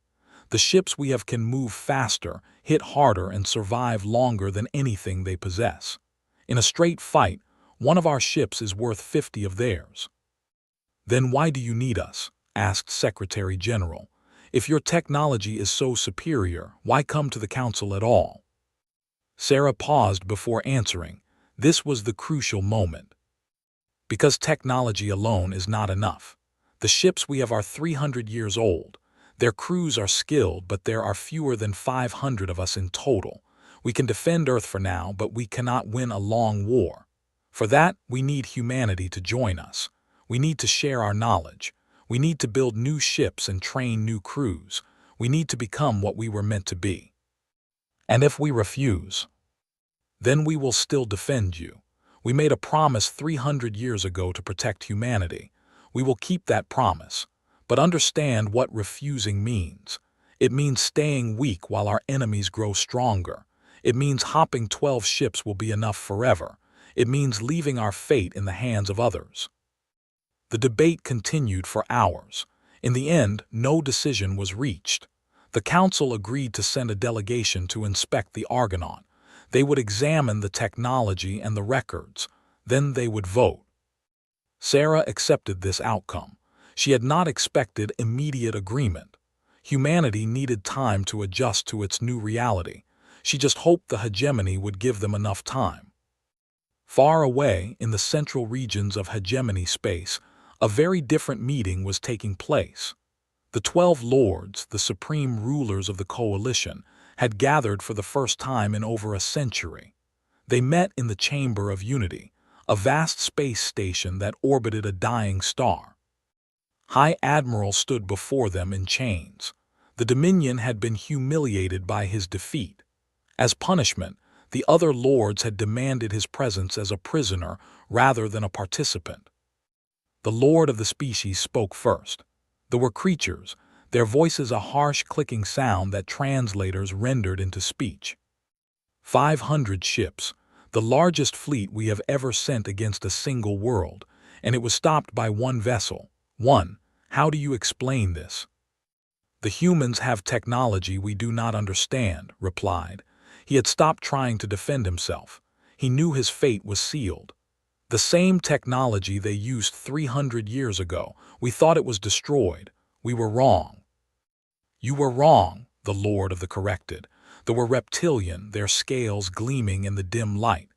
The ships we have can move faster, hit harder, and survive longer than anything they possess. In a straight fight, one of our ships is worth 50 of theirs. Then why do you need us? Asked Secretary General. If your technology is so superior, why come to the council at all? Sarah paused before answering. This was the crucial moment. Because technology alone is not enough. The ships we have are 300 years old. Their crews are skilled, but there are fewer than 500 of us in total. We can defend Earth for now, but we cannot win a long war. For that, we need humanity to join us. We need to share our knowledge. We need to build new ships and train new crews. We need to become what we were meant to be. And if we refuse, then we will still defend you. We made a promise 300 years ago to protect humanity. We will keep that promise. But understand what refusing means. It means staying weak while our enemies grow stronger. It means hopping 12 ships will be enough forever. It means leaving our fate in the hands of others. The debate continued for hours. In the end, no decision was reached. The council agreed to send a delegation to inspect the Argonaut. They would examine the technology and the records. Then they would vote. Sarah accepted this outcome. She had not expected immediate agreement. Humanity needed time to adjust to its new reality. She just hoped the hegemony would give them enough time. Far away, in the central regions of hegemony space, a very different meeting was taking place. The 12 lords, the supreme rulers of the coalition, had gathered for the first time in over a century. They met in the Chamber of Unity, a vast space station that orbited a dying star. High Admiral stood before them in chains. The Dominion had been humiliated by his defeat. As punishment, the other lords had demanded his presence as a prisoner rather than a participant. The lord of the species spoke first. There were creatures, their voices a harsh clicking sound that translators rendered into speech. 500 ships, the largest fleet we have ever sent against a single world, and it was stopped by one vessel. How do you explain this? The humans have technology we do not understand, replied. He had stopped trying to defend himself. He knew his fate was sealed. The same technology they used 300 years ago, we thought it was destroyed. We were wrong. You were wrong, the Lord of the corrected. They were reptilian, their scales gleaming in the dim light.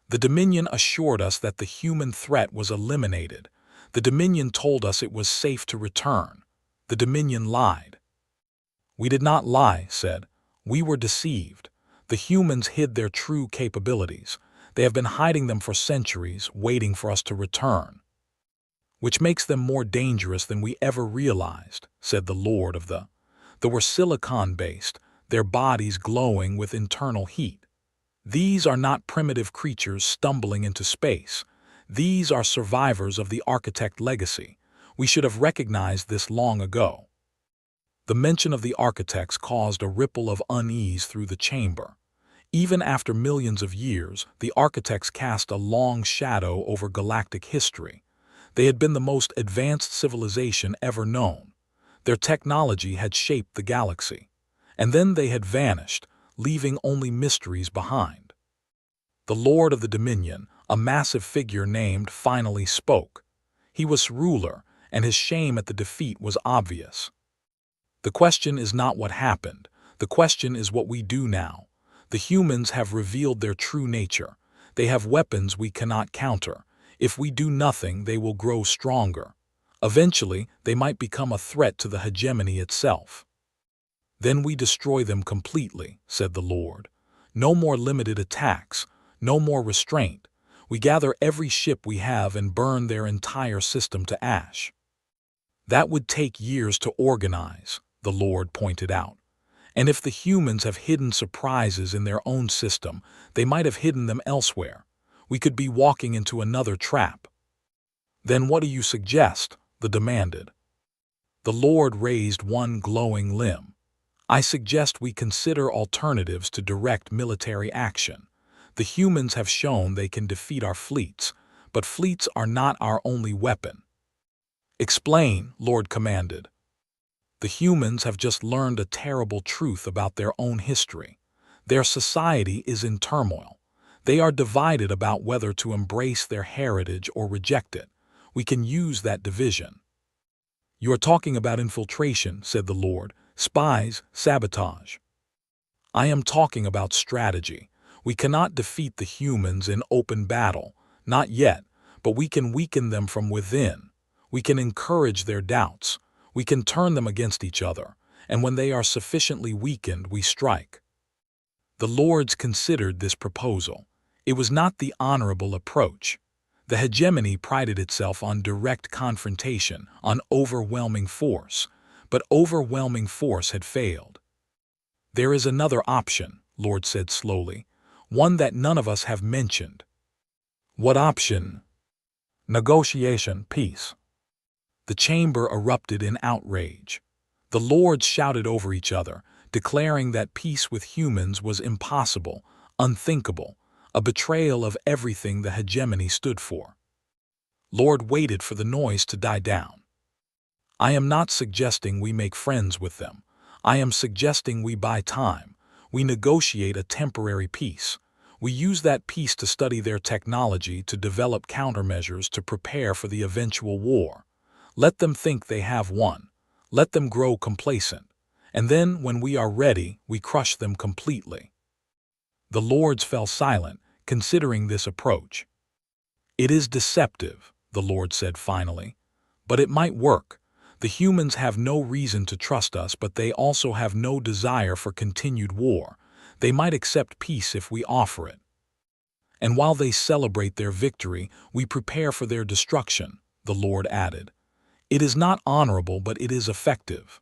The Dominion assured us that the human threat was eliminated. The Dominion told us it was safe to return. The Dominion lied. We did not lie, said. We were deceived. The humans hid their true capabilities. They have been hiding them for centuries, waiting for us to return. Which makes them more dangerous than we ever realized, said the Lord of the. They were silicon-based, their bodies glowing with internal heat. These are not primitive creatures stumbling into space. These are survivors of the architect legacy. We should have recognized this long ago. The mention of the architects caused a ripple of unease through the chamber. Even after millions of years, the architects cast a long shadow over galactic history. They had been the most advanced civilization ever known. Their technology had shaped the galaxy. and then they had vanished, leaving only mysteries behind. The Lord of the Dominion, a massive figure named, finally spoke. He was ruler, and his shame at the defeat was obvious. The question is not what happened. The question is what we do now. The humans have revealed their true nature. They have weapons we cannot counter. If we do nothing, they will grow stronger. Eventually, they might become a threat to the hegemony itself. Then we destroy them completely, said the Lord. No more limited attacks, no more restraint. We gather every ship we have and burn their entire system to ash. That would take years to organize, the Lord pointed out. And if the humans have hidden surprises in their own system, they might have hidden them elsewhere. We could be walking into another trap. Then what do you suggest? The demanded. The Lord raised one glowing limb. I suggest we consider alternatives to direct military action. The humans have shown they can defeat our fleets, but fleets are not our only weapon. Explain, Lord commanded. The humans have just learned a terrible truth about their own history. Their society is in turmoil. They are divided about whether to embrace their heritage or reject it. We can use that division. You are talking about infiltration, said the Lord, spies, sabotage. I am talking about strategy. We cannot defeat the humans in open battle, not yet, but we can weaken them from within. We can encourage their doubts. We can turn them against each other, and when they are sufficiently weakened, we strike. The Lords considered this proposal. It was not the honorable approach. The hegemony prided itself on direct confrontation, on overwhelming force, but overwhelming force had failed. There is another option, Lord said slowly, one that none of us have mentioned. What option? Negotiation, peace. The chamber erupted in outrage. The Lords shouted over each other, declaring that peace with humans was impossible, unthinkable, a betrayal of everything the hegemony stood for. Lord waited for the noise to die down. I am not suggesting we make friends with them. I am suggesting we buy time. We negotiate a temporary peace. We use that peace to study their technology, to develop countermeasures, to prepare for the eventual war. Let them think they have won. Let them grow complacent. And then, when we are ready, we crush them completely. The Lords fell silent, considering this approach. It is deceptive, the Lord said finally, but it might work. The humans have no reason to trust us, but they also have no desire for continued war. They might accept peace if we offer it. And while they celebrate their victory, we prepare for their destruction, the Lord added. It is not honorable, but it is effective.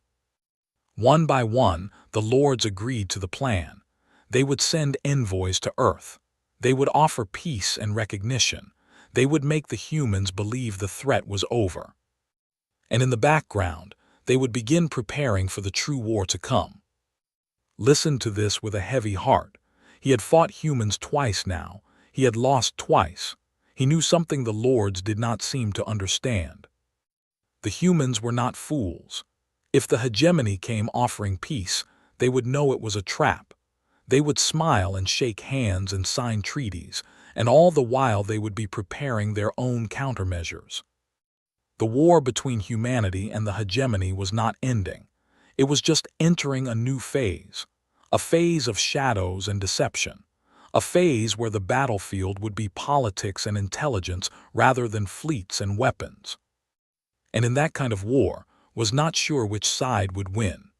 One by one, the Lords agreed to the plan. They would send envoys to Earth. They would offer peace and recognition. They would make the humans believe the threat was over. And in the background, they would begin preparing for the true war to come. Listen to this with a heavy heart. He had fought humans twice now. He had lost twice. He knew something the Lords did not seem to understand. The humans were not fools. If the hegemony came offering peace, they would know it was a trap. They would smile and shake hands and sign treaties, and all the while they would be preparing their own countermeasures. The war between humanity and the hegemony was not ending. It was just entering a new phase, a phase of shadows and deception, a phase where the battlefield would be politics and intelligence rather than fleets and weapons. And in that kind of war, was not sure which side would win.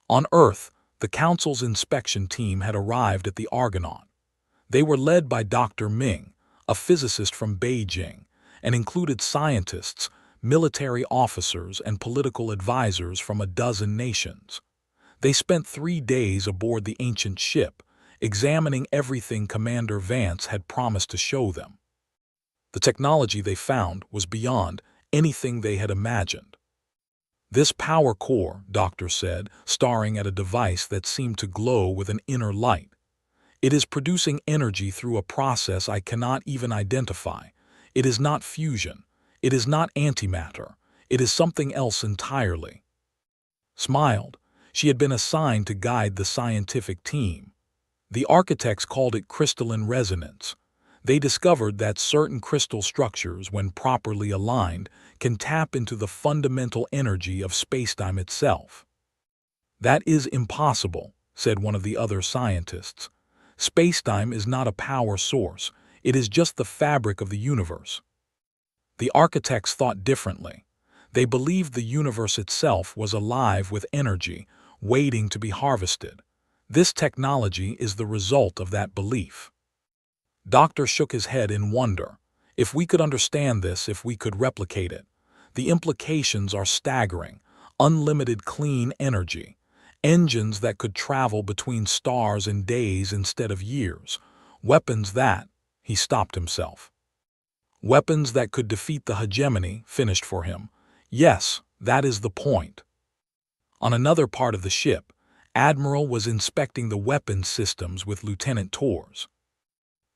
On Earth, the Council's inspection team had arrived at the Argonaut. They were led by Dr. Ming, a physicist from Beijing, and included scientists, military officers, and political advisors from a dozen nations. They spent 3 days aboard the ancient ship, examining everything Commander Vance had promised to show them. The technology they found was beyond anything they had imagined. This power core, Doctor said, staring at a device that seemed to glow with an inner light. It is producing energy through a process I cannot even identify. It is not fusion. It is not antimatter. It is something else entirely. Smiled. She had been assigned to guide the scientific team. The architects called it crystalline resonance. They discovered that certain crystal structures, when properly aligned, can tap into the fundamental energy of spacetime itself. "That is impossible," said one of the other scientists. "Spacetime is not a power source. It is just the fabric of the universe." The architects thought differently. They believed the universe itself was alive with energy, waiting to be harvested. This technology is the result of that belief. Doctor shook his head in wonder. If we could understand this, if we could replicate it, the implications are staggering. Unlimited clean energy, engines that could travel between stars in days instead of years, weapons that— he stopped himself. Weapons that could defeat the hegemony, finished for him. Yes, that is the point. On another part of the ship, Admiral was inspecting the weapons systems with Lieutenant Torres.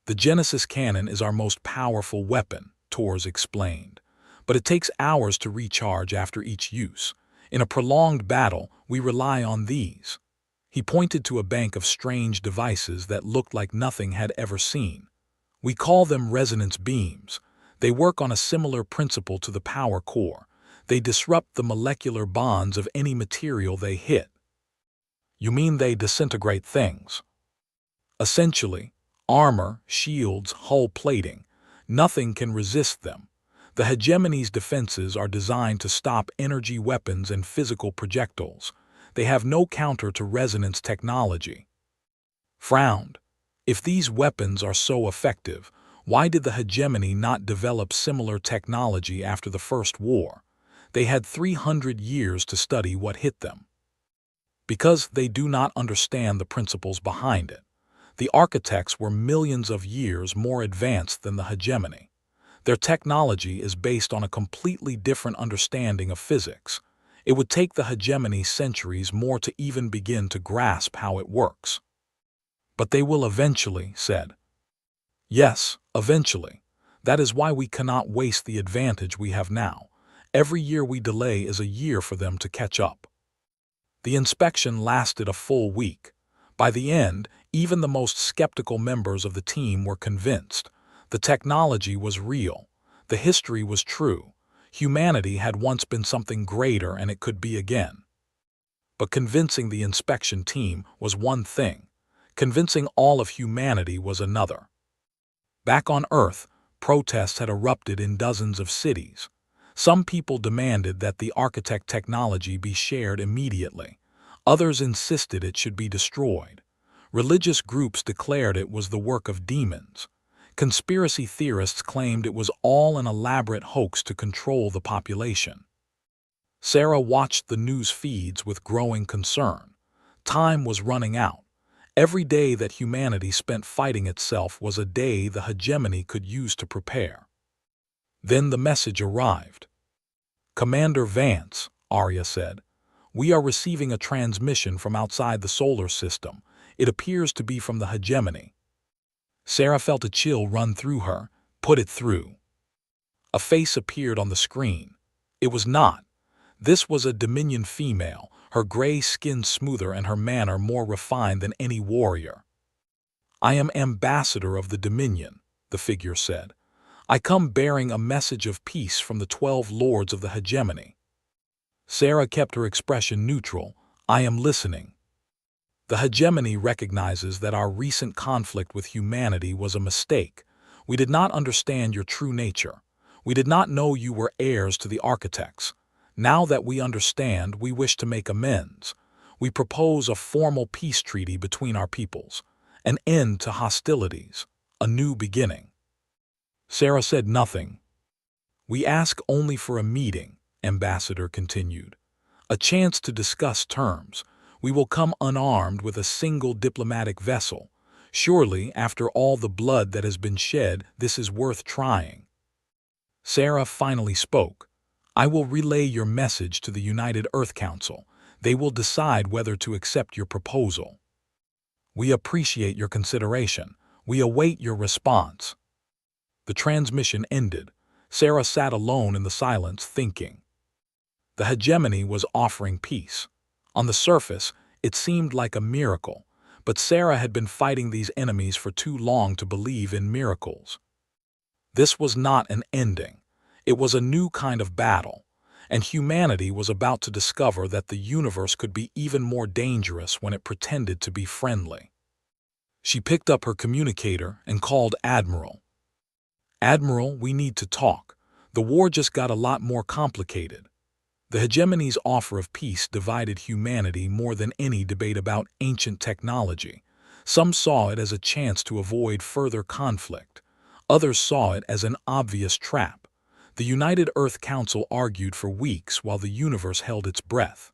"The Genesis cannon is our most powerful weapon," Torres explained, "but it takes hours to recharge after each use. In a prolonged battle, we rely on these." He pointed to a bank of strange devices that looked like nothing had ever seen. "We call them resonance beams. They work on a similar principle to the power core. They disrupt the molecular bonds of any material they hit." "You mean they disintegrate things?" "Essentially. Armor, shields, hull plating. Nothing can resist them. The hegemony's defenses are designed to stop energy weapons and physical projectiles. They have no counter to resonance technology." Frowned. If these weapons are so effective, why did the hegemony not develop similar technology after the First War? They had 300 years to study what hit them. "Because they do not understand the principles behind it. The architects were millions of years more advanced than the hegemony. Their technology is based on a completely different understanding of physics. It would take the hegemony centuries more to even begin to grasp how it works." "But they will eventually," said. "Yes, eventually. That is why we cannot waste the advantage we have now. Every year we delay is a year for them to catch up." The inspection lasted a full week. By the end, even the most skeptical members of the team were convinced. The technology was real. The history was true. Humanity had once been something greater, and it could be again. But convincing the inspection team was one thing. Convincing all of humanity was another. Back on Earth, protests had erupted in dozens of cities. Some people demanded that the architect technology be shared immediately. Others insisted it should be destroyed. Religious groups declared it was the work of demons. Conspiracy theorists claimed it was all an elaborate hoax to control the population. Sarah watched the news feeds with growing concern. Time was running out. Every day that humanity spent fighting itself was a day the hegemony could use to prepare. Then the message arrived. "Commander Vance," Arya said, "we are receiving a transmission from outside the solar system. It appears to be from the hegemony." Sarah felt a chill run through her. "Put it through." A face appeared on the screen. It was not. This was a Dominion female, her gray skin smoother and her manner more refined than any warrior. "I am ambassador of the Dominion," the figure said. "I come bearing a message of peace from the 12 lords of the hegemony." Sarah kept her expression neutral. "I am listening. The hegemony recognizes that our recent conflict with humanity was a mistake. We did not understand your true nature. We did not know you were heirs to the architects. Now that we understand, we wish to make amends. We propose a formal peace treaty between our peoples, an end to hostilities, a new beginning." Sarah said nothing. "We ask only for a meeting," Ambassador continued. "A chance to discuss terms. We will come unarmed with a single diplomatic vessel. Surely, after all the blood that has been shed, this is worth trying." Sarah finally spoke. "I will relay your message to the United Earth Council. They will decide whether to accept your proposal. We appreciate your consideration. We await your response." The transmission ended. Sarah sat alone in the silence, thinking. The hegemony was offering peace. On the surface, it seemed like a miracle, but Sarah had been fighting these enemies for too long to believe in miracles. This was not an ending. It was a new kind of battle, and humanity was about to discover that the universe could be even more dangerous when it pretended to be friendly. She picked up her communicator and called Admiral. "Admiral, we need to talk. The war just got a lot more complicated." The hegemony's offer of peace divided humanity more than any debate about ancient technology. Some saw it as a chance to avoid further conflict. Others saw it as an obvious trap. The United Earth Council argued for weeks while the universe held its breath.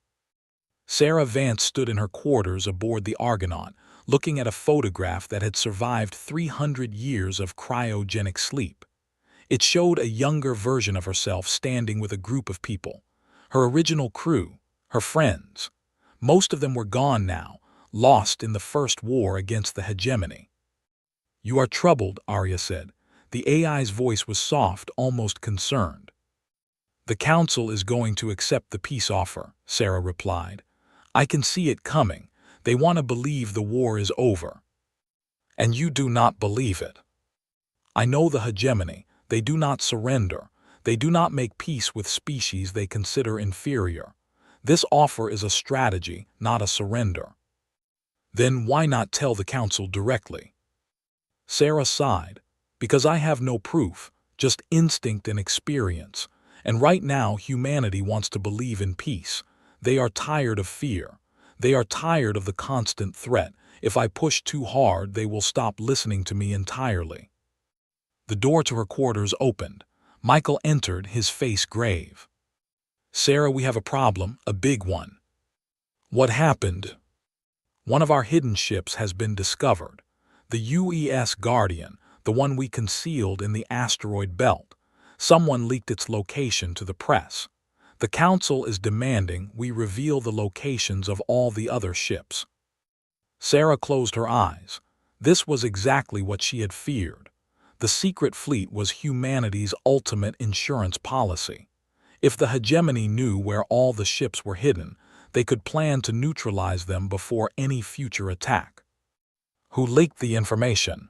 Sarah Vance stood in her quarters aboard the Argonaut, looking at a photograph that had survived 300 years of cryogenic sleep. It showed a younger version of herself standing with a group of people. Her original crew, her friends. Most of them were gone now, lost in the first war against the hegemony. "You are troubled," Arya said. The AI's voice was soft, almost concerned. "The Council is going to accept the peace offer," Sarah replied. "I can see it coming. They want to believe the war is over. And you do not believe it. I know the hegemony. They do not surrender. They do not make peace with species they consider inferior. This offer is a strategy, not a surrender." "Then why not tell the Council directly?" Sarah sighed. "Because I have no proof, just instinct and experience. And right now humanity wants to believe in peace. They are tired of fear. They are tired of the constant threat. If I push too hard, they will stop listening to me entirely." The door to her quarters opened. Michael entered, his face grave. "Sarah, we have a problem, a big one." "What happened?" "One of our hidden ships has been discovered. The UES Guardian, the one we concealed in the asteroid belt. Someone leaked its location to the press. The Council is demanding we reveal the locations of all the other ships." Sarah closed her eyes. This was exactly what she had feared. The secret fleet was humanity's ultimate insurance policy. If the hegemony knew where all the ships were hidden, they could plan to neutralize them before any future attack. "Who leaked the information?"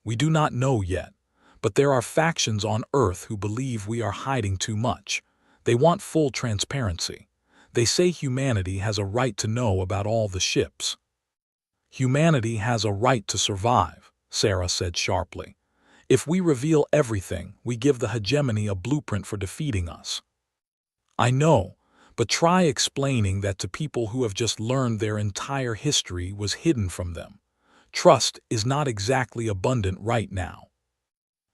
"We do not know yet, but there are factions on Earth who believe we are hiding too much. They want full transparency. They say humanity has a right to know about all the ships." "Humanity has a right to survive," Sarah said sharply. "If we reveal everything, we give the hegemony a blueprint for defeating us." "I know, but try explaining that to people who have just learned their entire history was hidden from them. Trust is not exactly abundant right now."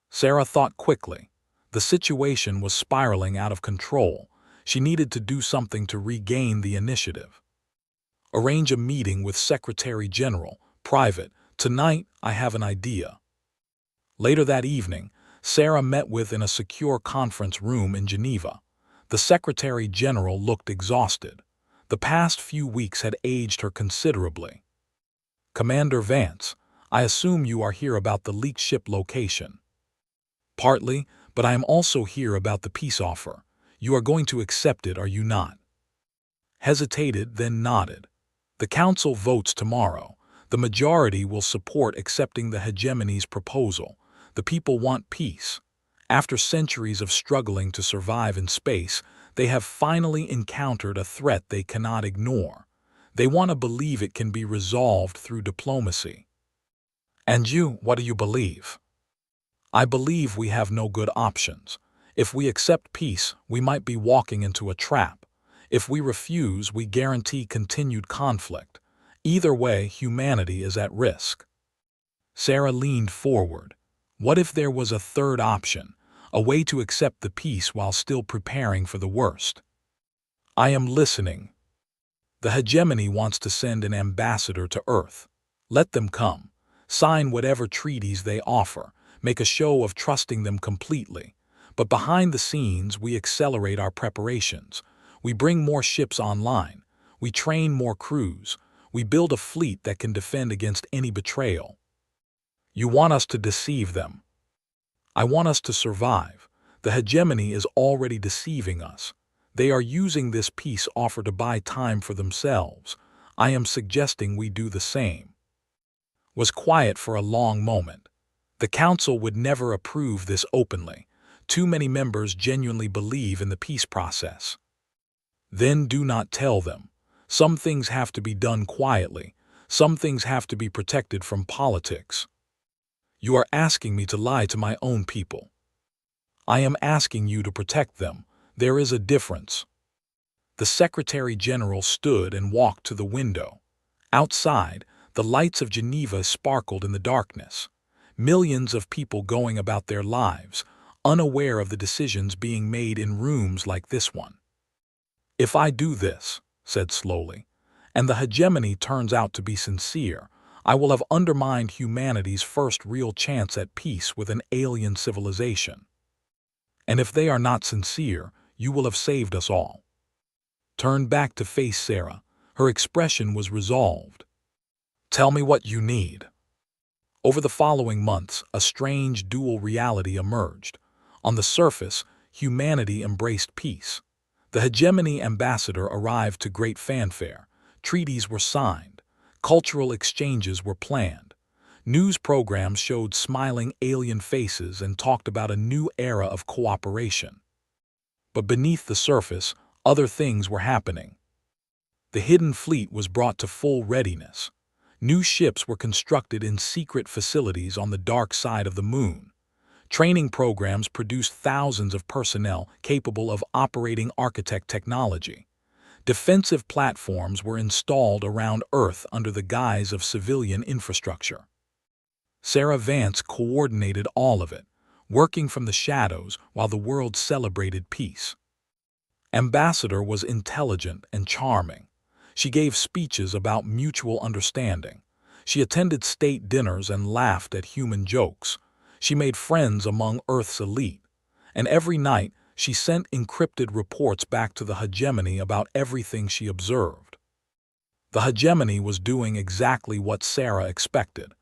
Sarah thought quickly. The situation was spiraling out of control. She needed to do something to regain the initiative. "Arrange a meeting with Secretary General, private. Tonight, I have an idea." Later that evening, Sarah met with in a secure conference room in Geneva. The Secretary General looked exhausted. The past few weeks had aged her considerably. "Commander Vance, I assume you are here about the leaked ship location." "Partly, but I am also here about the peace offer. You are going to accept it, are you not?" Hesitated, then nodded. "The Council votes tomorrow. The majority will support accepting the hegemony's proposal. The people want peace. After centuries of struggling to survive in space, they have finally encountered a threat they cannot ignore. They want to believe it can be resolved through diplomacy." "And you, what do you believe?" "I believe we have no good options. If we accept peace, we might be walking into a trap. If we refuse, we guarantee continued conflict. Either way, humanity is at risk." Sarah leaned forward. What if there was a third option, a way to accept the peace while still preparing for the worst? "I am listening." "The hegemony wants to send an ambassador to Earth. Let them come. Sign whatever treaties they offer. Make a show of trusting them completely. But behind the scenes, we accelerate our preparations. We bring more ships online. We train more crews. We build a fleet that can defend against any betrayal." "You want us to deceive them." "I want us to survive. The hegemony is already deceiving us. They are using this peace offer to buy time for themselves. I am suggesting we do the same." Was quiet for a long moment. The council would never approve this openly. Too many members genuinely believe in the peace process. "Then do not tell them. Some things have to be done quietly. Some things have to be protected from politics." "You are asking me to lie to my own people." "I am asking you to protect them. There is a difference." The Secretary General stood and walked to the window. Outside, the lights of Geneva sparkled in the darkness. Millions of people going about their lives, unaware of the decisions being made in rooms like this one. "If I do this," said slowly, "and the hegemony turns out to be sincere, I will have undermined humanity's first real chance at peace with an alien civilization. And if they are not sincere, you will have saved us all." Turned back to face Sarah. Her expression was resolved. "Tell me what you need." Over the following months, a strange dual reality emerged. On the surface, humanity embraced peace. The hegemony ambassador arrived to great fanfare. Treaties were signed. Cultural exchanges were planned. News programs showed smiling alien faces and talked about a new era of cooperation. But beneath the surface, other things were happening. The hidden fleet was brought to full readiness. New ships were constructed in secret facilities on the dark side of the moon. Training programs produced thousands of personnel capable of operating architect technology. Defensive platforms were installed around Earth under the guise of civilian infrastructure. Sarah Vance coordinated all of it, working from the shadows while the world celebrated peace. Ambassador was intelligent and charming. She gave speeches about mutual understanding. She attended state dinners and laughed at human jokes. She made friends among Earth's elite. And every night, she sent encrypted reports back to the hegemony about everything she observed. The hegemony was doing exactly what Sarah expected.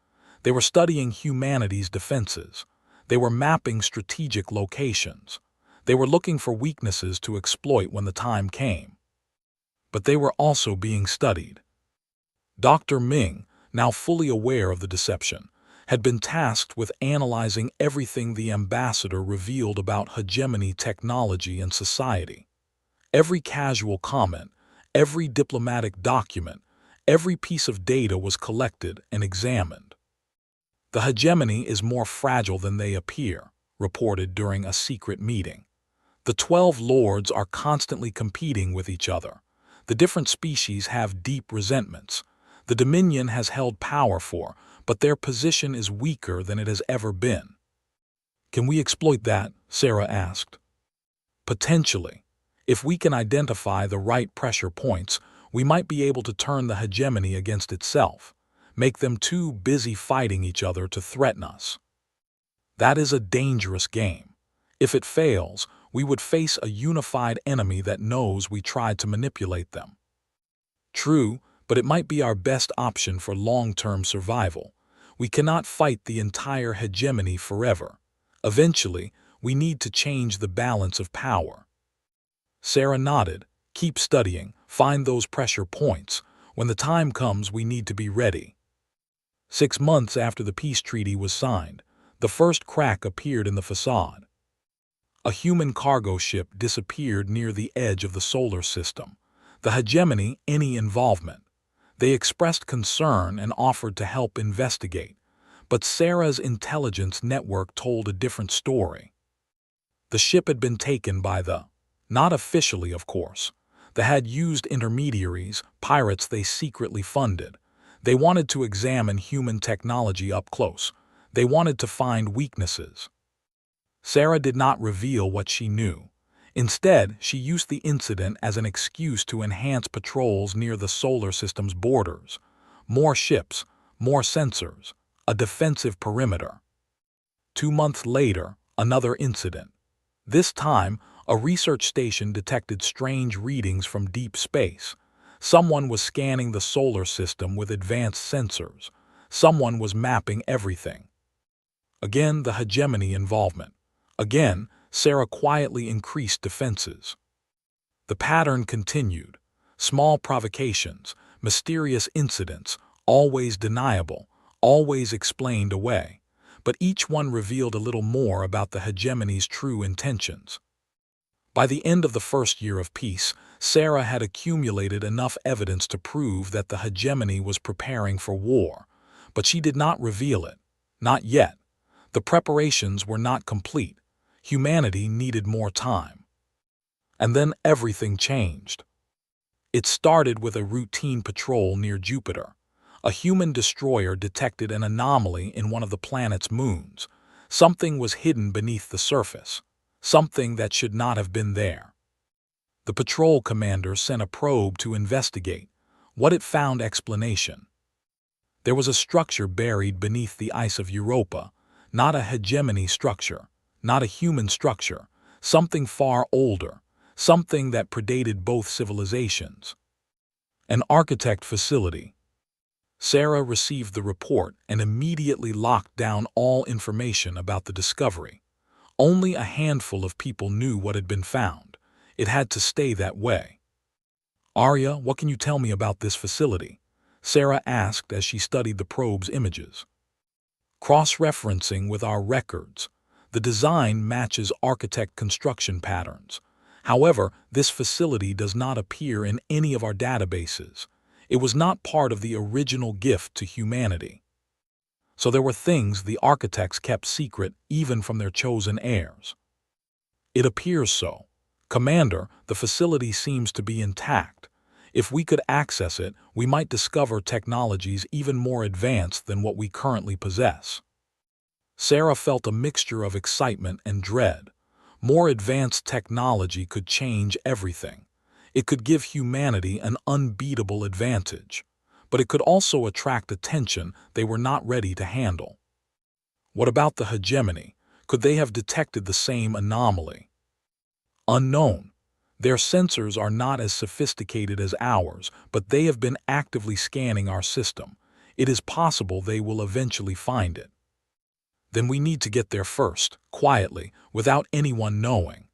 They were studying humanity's defenses. They were mapping strategic locations. They were looking for weaknesses to exploit when the time came. But they were also being studied. Dr. Ming, now fully aware of the deception, had been tasked with analyzing everything the ambassador revealed about hegemony technology and society. Every casual comment, every diplomatic document, every piece of data was collected and examined. "The hegemony is more fragile than they appear," reported during a secret meeting. "The 12 lords are constantly competing with each other. The different species have deep resentments. The Dominion has held power for, but their position is weaker than it has ever been." "Can we exploit that?" Sarah asked. "Potentially. If we can identify the right pressure points, we might be able to turn the hegemony against itself, make them too busy fighting each other to threaten us. That is a dangerous game. If it fails, we would face a unified enemy that knows we tried to manipulate them." "True, but it might be our best option for long-term survival. We cannot fight the entire hegemony forever. Eventually, we need to change the balance of power." Sarah nodded. "Keep studying, find those pressure points. When the time comes, we need to be ready." 6 months after the peace treaty was signed, the first crack appeared in the facade. A human cargo ship disappeared near the edge of the solar system. The hegemony, any involvement. They expressed concern and offered to help investigate, but Sarah's intelligence network told a different story. The ship had been taken by not officially of course, they had used intermediaries, pirates they secretly funded. They wanted to examine human technology up close. They wanted to find weaknesses. Sarah did not reveal what she knew. Instead, she used the incident as an excuse to enhance patrols near the solar system's borders. More ships, more sensors, a defensive perimeter. 2 months later, another incident. This time, a research station detected strange readings from deep space. Someone was scanning the solar system with advanced sensors. Someone was mapping everything. Again, the hegemony involvement. Again, Sarah quietly increased defenses. The pattern continued. Small provocations, mysterious incidents, always deniable, always explained away. But each one revealed a little more about the hegemony's true intentions. By the end of the first year of peace, Sarah had accumulated enough evidence to prove that the hegemony was preparing for war, but she did not reveal it. Not yet. The preparations were not complete. Humanity needed more time. And then everything changed. It started with a routine patrol near Jupiter. A human destroyer detected an anomaly in one of the planet's moons. Something was hidden beneath the surface. Something that should not have been there. The patrol commander sent a probe to investigate. What it found explanation. There was a structure buried beneath the ice of Europa, not a hegemony structure, not a human structure, something far older, something that predated both civilizations. An architect facility. Sarah received the report and immediately locked down all information about the discovery. Only a handful of people knew what had been found. It had to stay that way. "Arya, what can you tell me about this facility?" Sarah asked as she studied the probe's images. "Cross-referencing with our records, the design matches architect construction patterns. However, this facility does not appear in any of our databases. It was not part of the original gift to humanity." So there were things the architects kept secret even from their chosen heirs. "It appears so. Commander, the facility seems to be intact. If we could access it, we might discover technologies even more advanced than what we currently possess." Sarah felt a mixture of excitement and dread. More advanced technology could change everything. It could give humanity an unbeatable advantage. But it could also attract attention they were not ready to handle. What about the hegemony? Could they have detected the same anomaly? Unknown. Their sensors are not as sophisticated as ours, but they have been actively scanning our system. It is possible they will eventually find it. Then we need to get there first, quietly, without anyone knowing.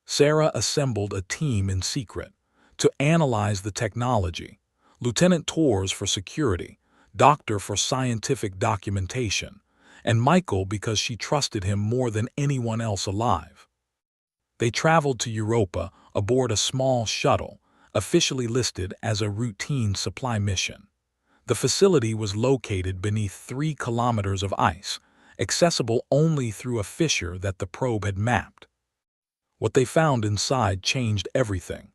Sarah assembled a team in secret to analyze the technology. Lieutenant Tors for security, Doctor for scientific documentation, and Michael because she trusted him more than anyone else alive. They traveled to Europa aboard a small shuttle, officially listed as a routine supply mission. The facility was located beneath 3 kilometers of ice, accessible only through a fissure that the probe had mapped. What they found inside changed everything.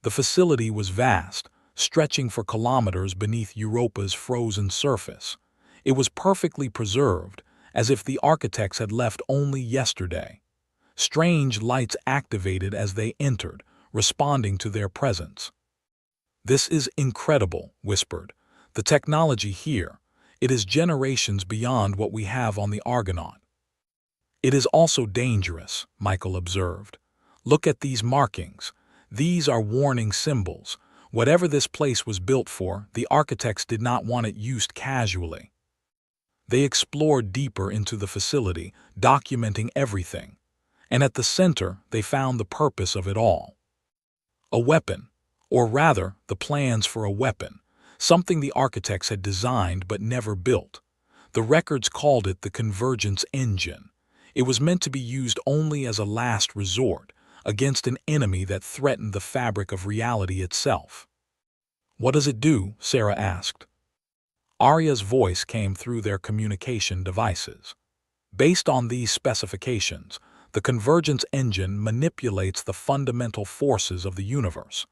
The facility was vast, stretching for kilometers beneath Europa's frozen surface. It was perfectly preserved, as if the architects had left only yesterday. Strange lights activated as they entered, responding to their presence. "This is incredible," whispered. "The technology here, it is generations beyond what we have on the Argonaut." "It is also dangerous," Michael observed. "Look at these markings. These are warning symbols. Whatever this place was built for, the architects did not want it used casually." They explored deeper into the facility, documenting everything. And at the center, they found the purpose of it all. A weapon, or rather, the plans for a weapon, something the architects had designed but never built. The records called it the convergence engine. It was meant to be used only as a last resort, against an enemy that threatened the fabric of reality itself. "What does it do?" Sarah asked. Arya's voice came through their communication devices. "Based on these specifications, the convergence engine manipulates the fundamental forces of the universe.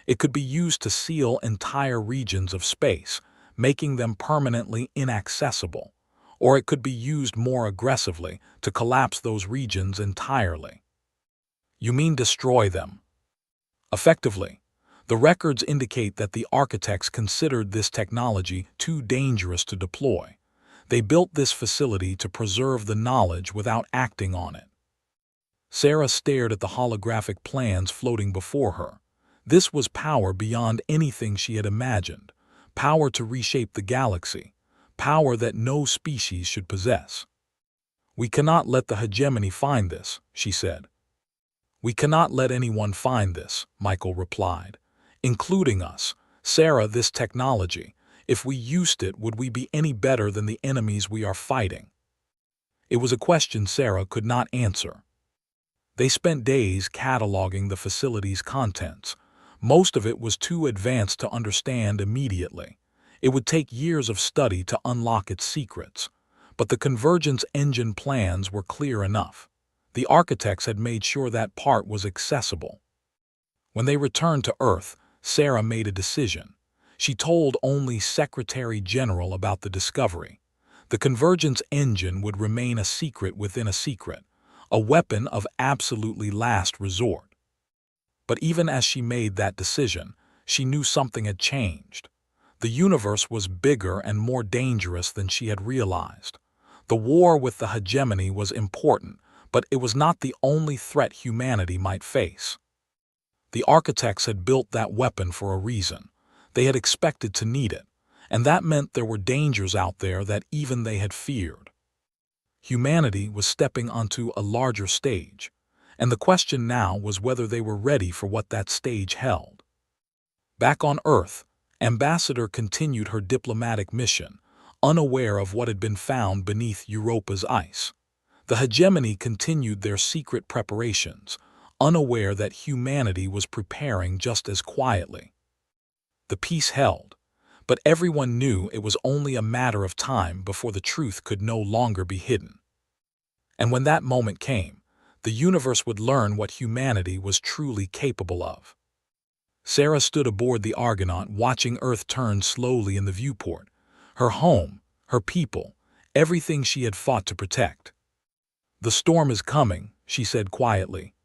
It could be used to seal entire regions of space, making them permanently inaccessible, or it could be used more aggressively to collapse those regions entirely." "You mean destroy them?" "Effectively. The records indicate that the architects considered this technology too dangerous to deploy. They built this facility to preserve the knowledge without acting on it." Sarah stared at the holographic plans floating before her. This was power beyond anything she had imagined, power to reshape the galaxy, power that no species should possess. "We cannot let the hegemony find this," she said. "We cannot let anyone find this," Michael replied. "Including us. Sarah, this technology, if we used it, would we be any better than the enemies we are fighting?" It was a question Sarah could not answer. They spent days cataloging the facility's contents. Most of it was too advanced to understand immediately. It would take years of study to unlock its secrets. But the convergence engine plans were clear enough. The architects had made sure that part was accessible. When they returned to Earth, Sarah made a decision. She told only Secretary General about the discovery. The convergence engine would remain a secret within a secret, a weapon of absolutely last resort. But even as she made that decision, she knew something had changed. The universe was bigger and more dangerous than she had realized. The war with the hegemony was important, but it was not the only threat humanity might face. The architects had built that weapon for a reason. They had expected to need it, and that meant there were dangers out there that even they had feared. Humanity was stepping onto a larger stage, and the question now was whether they were ready for what that stage held. Back on Earth, Ambassador continued her diplomatic mission, unaware of what had been found beneath Europa's ice. The hegemony continued their secret preparations, unaware that humanity was preparing just as quietly. The peace held, but everyone knew it was only a matter of time before the truth could no longer be hidden. And when that moment came, the universe would learn what humanity was truly capable of. Sarah stood aboard the Argonaut, watching Earth turn slowly in the viewport. Her home, her people, everything she had fought to protect. "The storm is coming," she said quietly.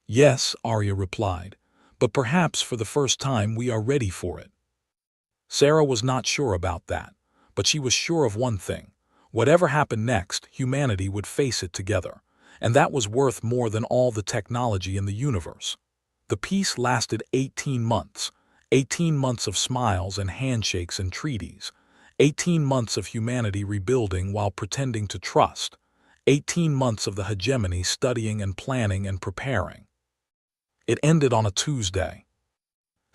"Yes," Arya replied, "but perhaps for the first time we are ready for it." Sarah was not sure about that, but she was sure of one thing. Whatever happened next, humanity would face it together, and that was worth more than all the technology in the universe. The peace lasted 18 months, 18 months of smiles and handshakes and treaties, 18 months of humanity rebuilding while pretending to trust, 18 months of the hegemony studying and planning and preparing. It ended on a Tuesday.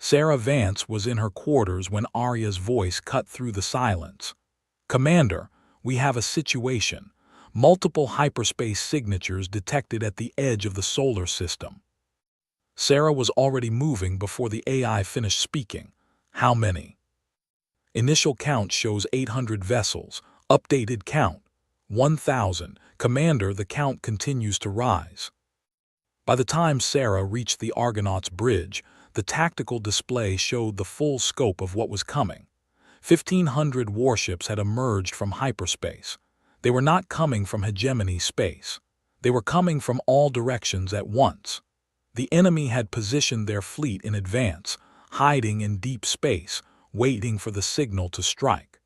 Sarah Vance was in her quarters when Arya's voice cut through the silence. "Commander, we have a situation. Multiple hyperspace signatures detected at the edge of the solar system." Sarah was already moving before the AI finished speaking. "How many?" "Initial count shows 800 vessels. Updated count, 1,000. Commander, the count continues to rise." By the time Sarah reached the Argonaut's bridge, the tactical display showed the full scope of what was coming. 1,500 warships had emerged from hyperspace. They were not coming from hegemony space. They were coming from all directions at once. The enemy had positioned their fleet in advance, hiding in deep space, waiting for the signal to strike.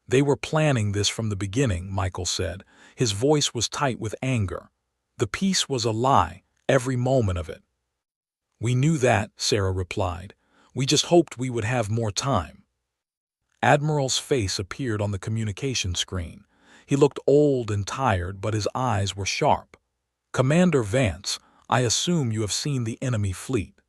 "They were planning this from the beginning," Michael said. His voice was tight with anger. "The peace was a lie, every moment of it." "We knew that," Sarah replied. "We just hoped we would have more time." Admiral's face appeared on the communication screen. He looked old and tired, but his eyes were sharp. "Commander Vance, I assume you have seen the enemy fleet."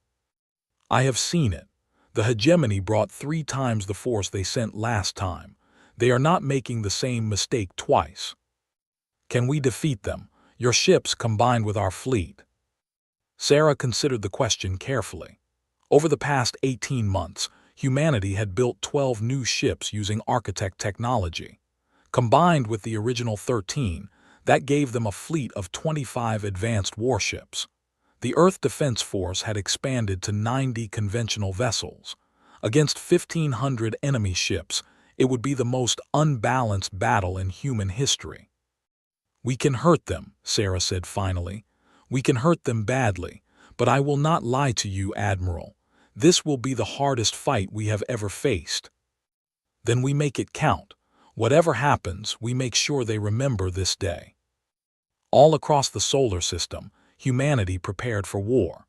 "I have seen it. The hegemony brought 3 times the force they sent last time. They are not making the same mistake twice." "Can we defeat them, your ships combined with our fleet?" Sarah considered the question carefully. Over the past 18 months, humanity had built 12 new ships using architect technology. Combined with the original 13, that gave them a fleet of 25 advanced warships. The Earth Defense Force had expanded to 90 conventional vessels. Against 1,500 enemy ships, it would be the most unbalanced battle in human history. "We can hurt them," Sarah said finally. "We can hurt them badly, but I will not lie to you, Admiral. This will be the hardest fight we have ever faced." "Then we make it count. Whatever happens, we make sure they remember this day." All across the solar system, humanity prepared for war.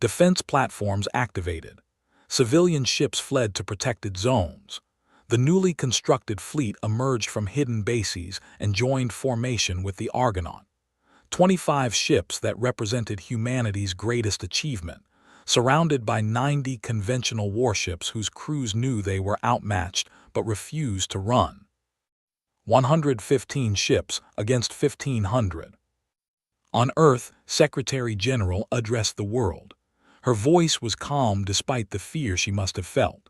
Defense platforms activated. Civilian ships fled to protected zones. The newly constructed fleet emerged from hidden bases and joined formation with the Argonaut. 25 ships that represented humanity's greatest achievement, surrounded by 90 conventional warships whose crews knew they were outmatched but refused to run. 115 ships against 1,500. On Earth, Secretary General addressed the world. Her voice was calm despite the fear she must have felt.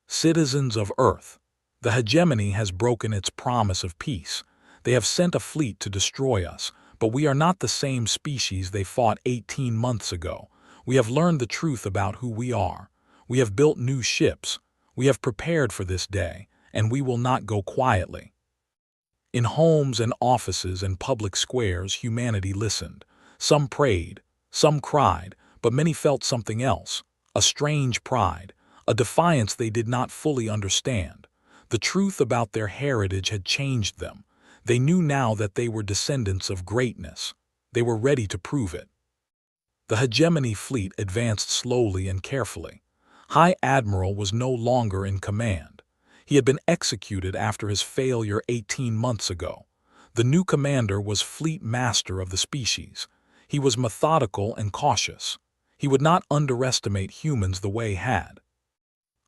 Citizens of Earth, the hegemony has broken its promise of peace. They have sent a fleet to destroy us, but we are not the same species they fought 18 months ago. We have learned the truth about who we are. We have built new ships. We have prepared for this day, and we will not go quietly. In homes and offices and public squares, humanity listened. Some prayed, some cried, but many felt something else, a strange pride, a defiance they did not fully understand. The truth about their heritage had changed them. They knew now that they were descendants of greatness. They were ready to prove it. The hegemony fleet advanced slowly and carefully. High Admiral was no longer in command. He had been executed after his failure 18 months ago. The new commander was Fleet Master of the species. He was methodical and cautious. He would not underestimate humans the way he had.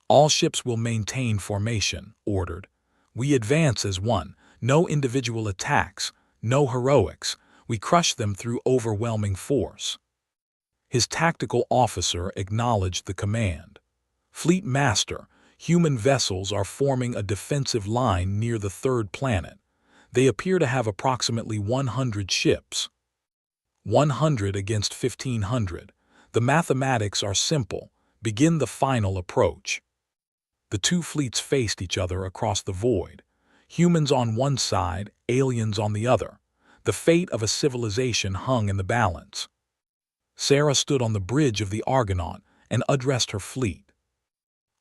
All ships will maintain formation, ordered. We advance as one. No individual attacks, no heroics. We crush them through overwhelming force. His tactical officer acknowledged the command. Fleet Master, human vessels are forming a defensive line near the third planet. They appear to have approximately 100 ships. 100 against 1,500. The mathematics are simple. Begin the final approach. The two fleets faced each other across the void. Humans on one side, aliens on the other. The fate of a civilization hung in the balance. Sarah stood on the bridge of the Argonaut and addressed her fleet.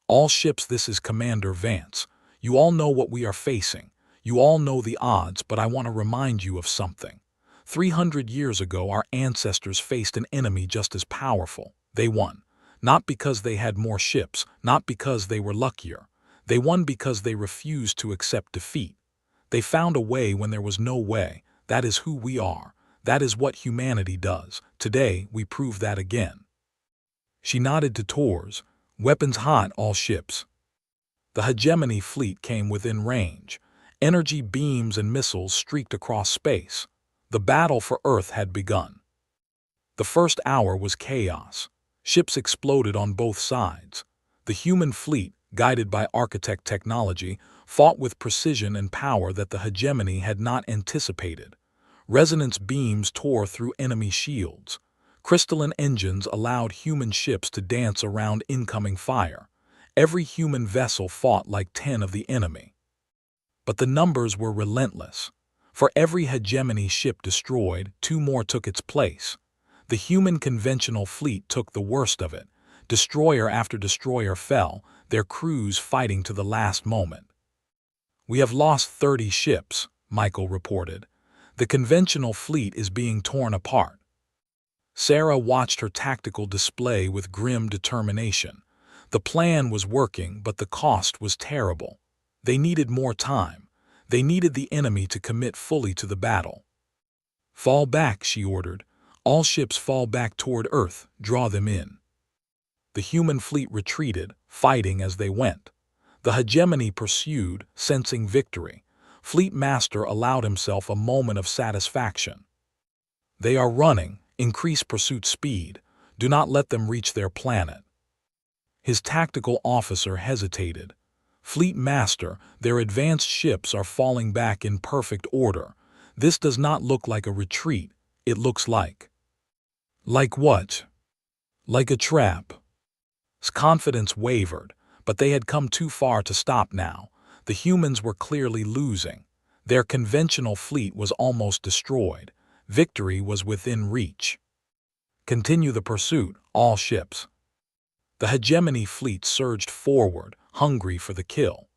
All ships, this is Commander Vance. You all know what we are facing. You all know the odds, but I want to remind you of something. 300 years ago, our ancestors faced an enemy just as powerful. They won. Not because they had more ships, not because they were luckier. They won because they refused to accept defeat. They found a way when there was no way. That is who we are. That is what humanity does. Today, we prove that again. She nodded to Tors. Weapons hot, all ships. The hegemony fleet came within range. Energy beams and missiles streaked across space. The battle for Earth had begun. The first hour was chaos. Ships exploded on both sides. The human fleet, guided by architect technology, fought with precision and power that the hegemony had not anticipated. Resonance beams tore through enemy shields. Crystalline engines allowed human ships to dance around incoming fire. Every human vessel fought like 10 of the enemy. But the numbers were relentless. For every hegemony ship destroyed, 2 more took its place. The human conventional fleet took the worst of it. Destroyer after destroyer fell, their crews fighting to the last moment. We have lost 30 ships, Michael reported. The conventional fleet is being torn apart. Sarah watched her tactical display with grim determination. The plan was working, but the cost was terrible. They needed more time. They needed the enemy to commit fully to the battle. Fall back, she ordered. All ships fall back toward Earth, draw them in. The human fleet retreated, fighting as they went. The hegemony pursued, sensing victory. Fleet Master allowed himself a moment of satisfaction. They are running. Increase pursuit speed. Do not let them reach their planet. His tactical officer hesitated. Fleet Master, their advanced ships are falling back in perfect order. This does not look like a retreat. It looks like... Like what? Like a trap. His confidence wavered, but they had come too far to stop now. The humans were clearly losing. Their conventional fleet was almost destroyed. Victory was within reach. Continue the pursuit, all ships. The hegemony fleet surged forward, hungry for the kill.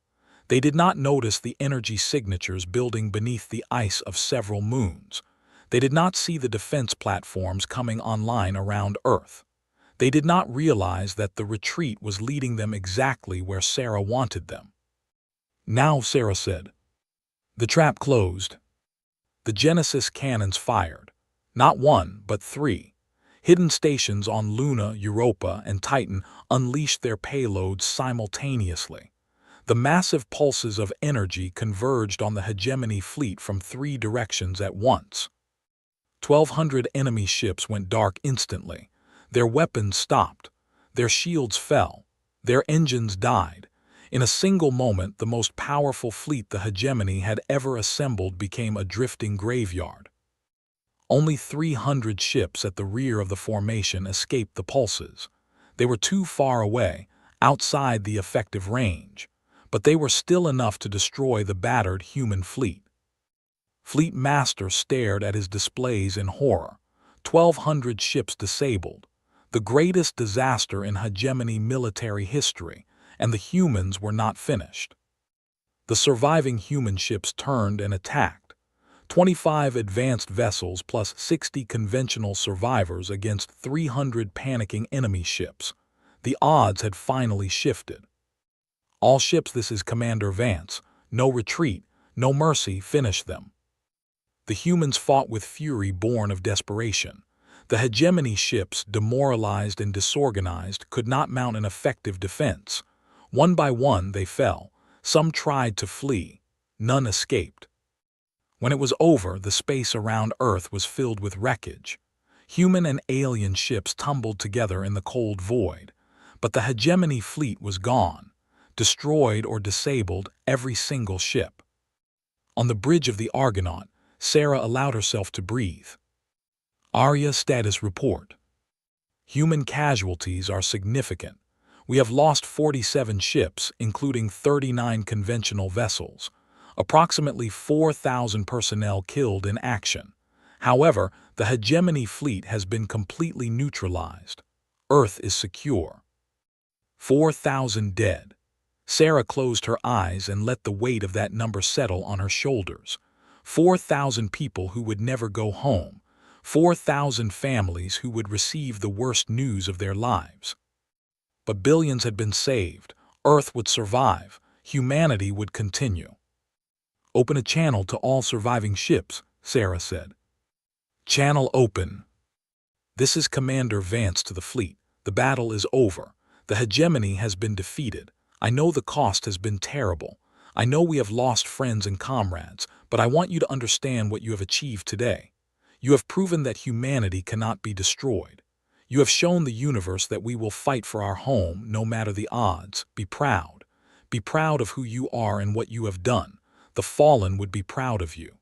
They did not notice the energy signatures building beneath the ice of several moons. They did not see the defense platforms coming online around Earth. They did not realize that the retreat was leading them exactly where Sarah wanted them. Now, Sarah said. The trap closed. The Genesis cannons fired. Not one, but three. Hidden stations on Luna, Europa, and Titan unleashed their payloads simultaneously. The massive pulses of energy converged on the hegemony fleet from three directions at once. 1,200 enemy ships went dark instantly. Their weapons stopped. Their shields fell. Their engines died. In a single moment, the most powerful fleet the hegemony had ever assembled became a drifting graveyard. Only 300 ships at the rear of the formation escaped the pulses. They were too far away, outside the effective range, but they were still enough to destroy the battered human fleet. Fleet Master stared at his displays in horror. 1,200 ships disabled, the greatest disaster in hegemony military history, and the humans were not finished. The surviving human ships turned and attacked. 25 advanced vessels plus 60 conventional survivors against 300 panicking enemy ships. The odds had finally shifted. All ships, this is Commander Vance. No retreat, no mercy, finish them. The humans fought with fury born of desperation. The hegemony ships, demoralized and disorganized, could not mount an effective defense. One by one they fell. Some tried to flee. None escaped. When it was over, the space around Earth was filled with wreckage. Human and alien ships tumbled together in the cold void. But the hegemony fleet was gone. Destroyed or disabled, every single ship. On the bridge of the Argonaut, Sarah allowed herself to breathe. Arya status report. Human casualties are significant. We have lost 47 ships, including 39 conventional vessels. Approximately 4,000 personnel killed in action. However, the hegemony fleet has been completely neutralized. Earth is secure. 4,000 dead. Sarah closed her eyes and let the weight of that number settle on her shoulders. 4,000 people who would never go home. 4,000 families who would receive the worst news of their lives. But billions had been saved. Earth would survive. Humanity would continue. Open a channel to all surviving ships, Sarah said. Channel open. This is Commander Vance to the fleet. The battle is over. The hegemony has been defeated. I know the cost has been terrible. I know we have lost friends and comrades, but I want you to understand what you have achieved today. You have proven that humanity cannot be destroyed. You have shown the universe that we will fight for our home no matter the odds. Be proud. Be proud of who you are and what you have done. The fallen would be proud of you.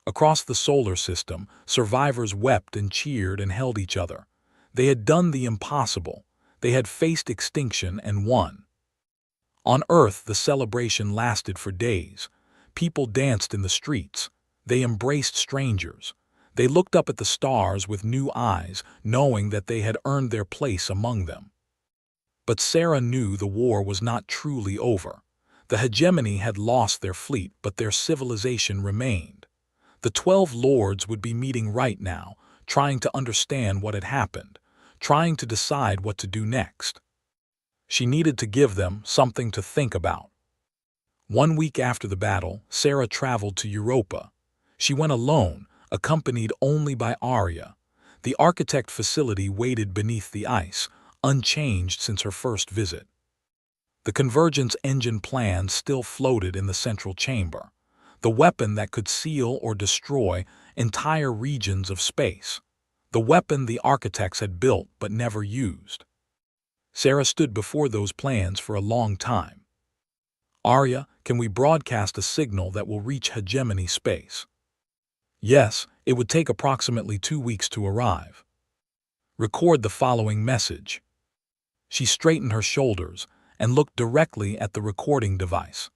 Across the solar system, survivors wept and cheered and held each other. They had done the impossible. They had faced extinction and won. On Earth, the celebration lasted for days. People danced in the streets. They embraced strangers. They looked up at the stars with new eyes, knowing that they had earned their place among them. But Sarah knew the war was not truly over. The hegemony had lost their fleet, but their civilization remained. The 12 lords would be meeting right now, trying to understand what had happened, trying to decide what to do next. She needed to give them something to think about. 1 week after the battle, Sarah traveled to Europa. She went alone, accompanied only by Arya. The architect facility waited beneath the ice, unchanged since her first visit. The convergence engine plan still floated in the central chamber, the weapon that could seal or destroy entire regions of space, the weapon the architects had built but never used. Sarah stood before those plans for a long time. Arya, can we broadcast a signal that will reach hegemony space? Yes, it would take approximately 2 weeks to arrive. Record the following message. She straightened her shoulders and looked directly at the recording device.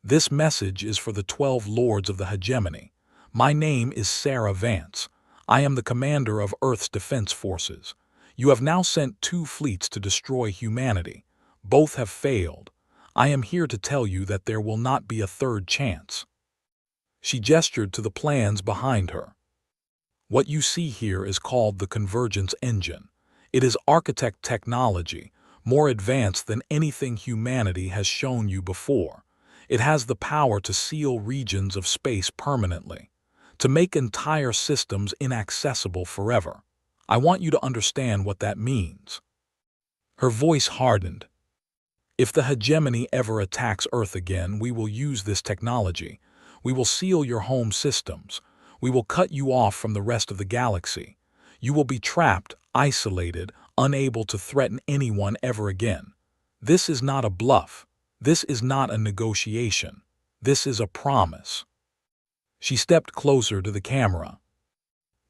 This message is for the 12 lords of the hegemony. My name is Sarah Vance. I am the commander of Earth's defense forces. You have now sent 2 fleets to destroy humanity. Both have failed. I am here to tell you that there will not be a third chance. She gestured to the plans behind her. What you see here is called the convergence engine. It is architect technology, more advanced than anything humanity has shown you before. It has the power to seal regions of space permanently. to make entire systems inaccessible forever. I want you to understand what that means." Her voice hardened. "If the hegemony ever attacks Earth again, we will use this technology. We will seal your home systems. We will cut you off from the rest of the galaxy. You will be trapped, isolated, unable to threaten anyone ever again. This is not a bluff. This is not a negotiation. This is a promise." She stepped closer to the camera.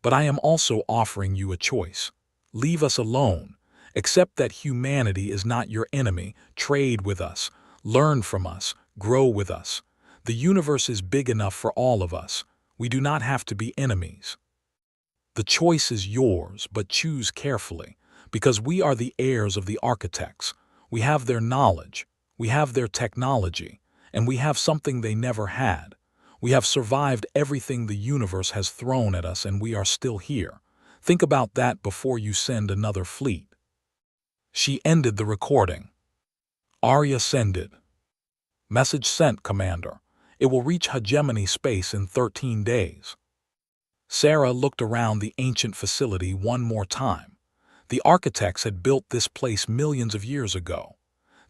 "But I am also offering you a choice. Leave us alone. Accept that humanity is not your enemy. Trade with us. Learn from us. Grow with us. The universe is big enough for all of us. We do not have to be enemies. The choice is yours, but choose carefully, because we are the heirs of the architects. We have their knowledge. We have their technology. And we have something they never had. We have survived everything the universe has thrown at us, and we are still here. Think about that before you send another fleet." She ended the recording. Arya sended. "Message sent, Commander. It will reach hegemony space in 13 days. Sarah looked around the ancient facility one more time. The architects had built this place millions of years ago.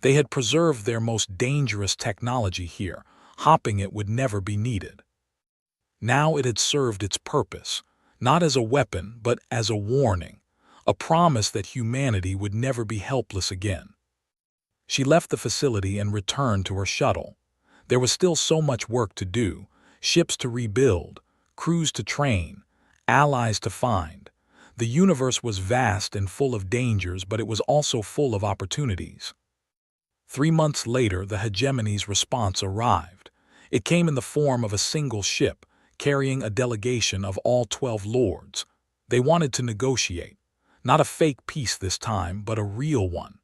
They had preserved their most dangerous technology here. Hopping it would never be needed. Now it had served its purpose, not as a weapon, but as a warning, a promise that humanity would never be helpless again. She left the facility and returned to her shuttle. There was still so much work to do, ships to rebuild, crews to train, allies to find. The universe was vast and full of dangers, but it was also full of opportunities. 3 months later, the hegemony's response arrived. It came in the form of a single ship, carrying a delegation of all 12 lords. They wanted to negotiate. Not a fake peace this time, but a real one.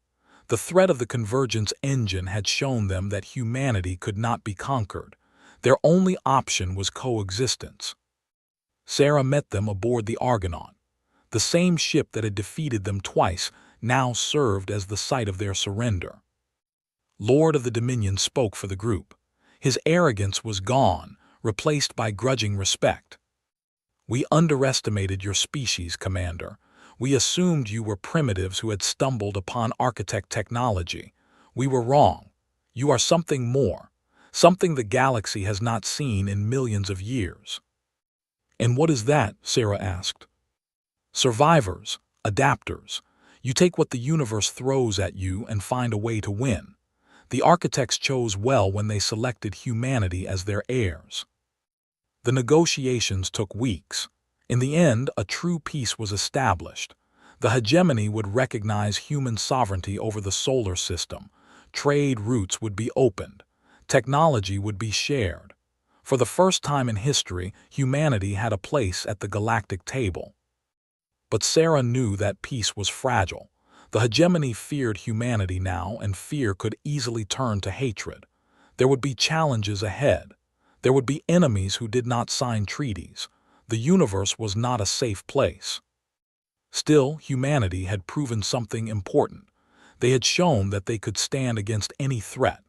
The threat of the convergence engine had shown them that humanity could not be conquered. Their only option was coexistence. Sarah met them aboard the Argonaut. The same ship that had defeated them twice now served as the site of their surrender. Lord of the Dominion spoke for the group. His arrogance was gone, replaced by grudging respect. "We underestimated your species, Commander. We assumed you were primitives who had stumbled upon architect technology. We were wrong. You are something more, something the galaxy has not seen in millions of years." "And what is that?" Sarah asked. "Survivors, adapters. You take what the universe throws at you and find a way to win. The architects chose well when they selected humanity as their heirs." The negotiations took weeks. In the end, a true peace was established. The hegemony would recognize human sovereignty over the solar system. Trade routes would be opened. Technology would be shared. For the first time in history, humanity had a place at the galactic table. But Sarah knew that peace was fragile. The hegemony feared humanity now, and fear could easily turn to hatred. There would be challenges ahead. There would be enemies who did not sign treaties. The universe was not a safe place. Still, humanity had proven something important. They had shown that they could stand against any threat.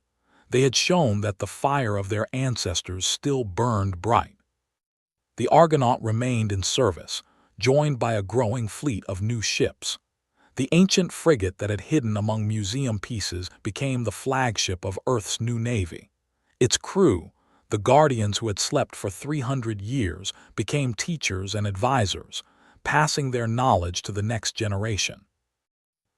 They had shown that the fire of their ancestors still burned bright. The Argonaut remained in service, joined by a growing fleet of new ships. The ancient frigate that had hidden among museum pieces became the flagship of Earth's new navy. Its crew, the guardians who had slept for 300 years, became teachers and advisors, passing their knowledge to the next generation.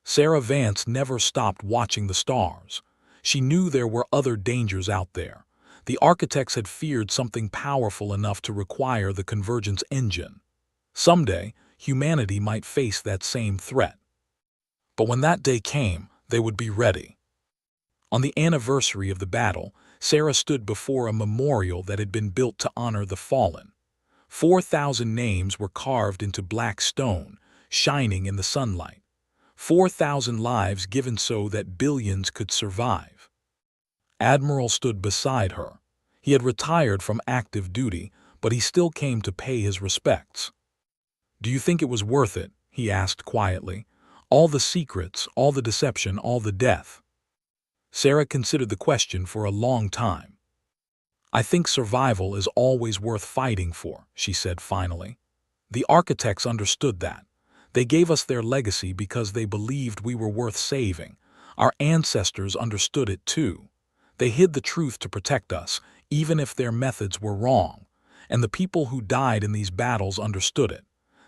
Sarah Vance never stopped watching the stars. She knew there were other dangers out there. The architects had feared something powerful enough to require the convergence engine. Someday, humanity might face that same threat. But when that day came, they would be ready. On the anniversary of the battle, Sarah stood before a memorial that had been built to honor the fallen. 4,000 names were carved into black stone, shining in the sunlight. 4,000 lives given so that billions could survive. Admiral stood beside her. He had retired from active duty, but he still came to pay his respects. "Do you think it was worth it?" he asked quietly. "All the secrets, all the deception, all the death." Sarah considered the question for a long time. I think survival is always worth fighting for, she said finally. The architects understood that. They gave us their legacy because they believed we were worth saving. Our ancestors understood it too. They hid the truth to protect us, even if their methods were wrong. And the people who died in these battles understood it.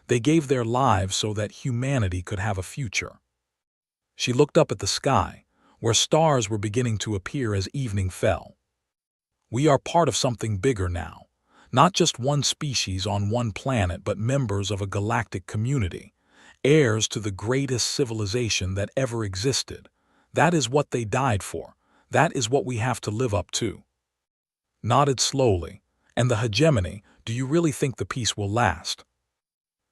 They gave their lives so that humanity could have a future. She looked up at the sky, where stars were beginning to appear as evening fell. We are part of something bigger now. Not just one species on one planet, but members of a galactic community. Heirs to the greatest civilization that ever existed. That is what they died for. That is what we have to live up to. Nodded slowly. And the hegemony, do you really think the peace will last?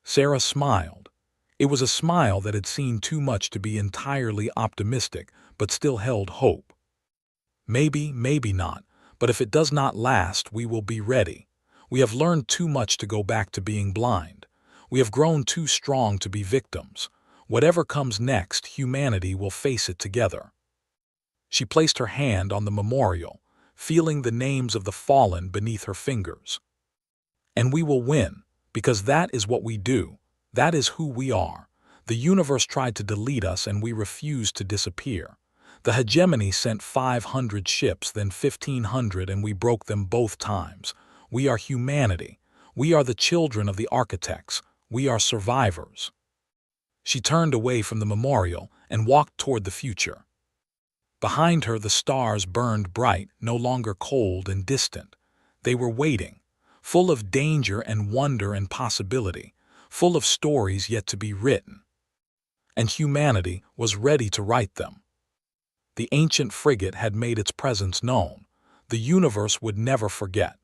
Sarah smiled. It was a smile that had seen too much to be entirely optimistic, but still held hope. Maybe, maybe not, but if it does not last, we will be ready. We have learned too much to go back to being blind. We have grown too strong to be victims. Whatever comes next, humanity will face it together. She placed her hand on the memorial, feeling the names of the fallen beneath her fingers. And we will win, because that is what we do. That is who we are. The universe tried to delete us and we refused to disappear. The hegemony sent 500 ships, then 1,500, and we broke them both times. We are humanity. We are the children of the architects. We are survivors. She turned away from the memorial and walked toward the future. Behind her, the stars burned bright, no longer cold and distant. They were waiting, full of danger and wonder and possibility, full of stories yet to be written. And humanity was ready to write them. The ancient frigate had made its presence known. The universe would never forget.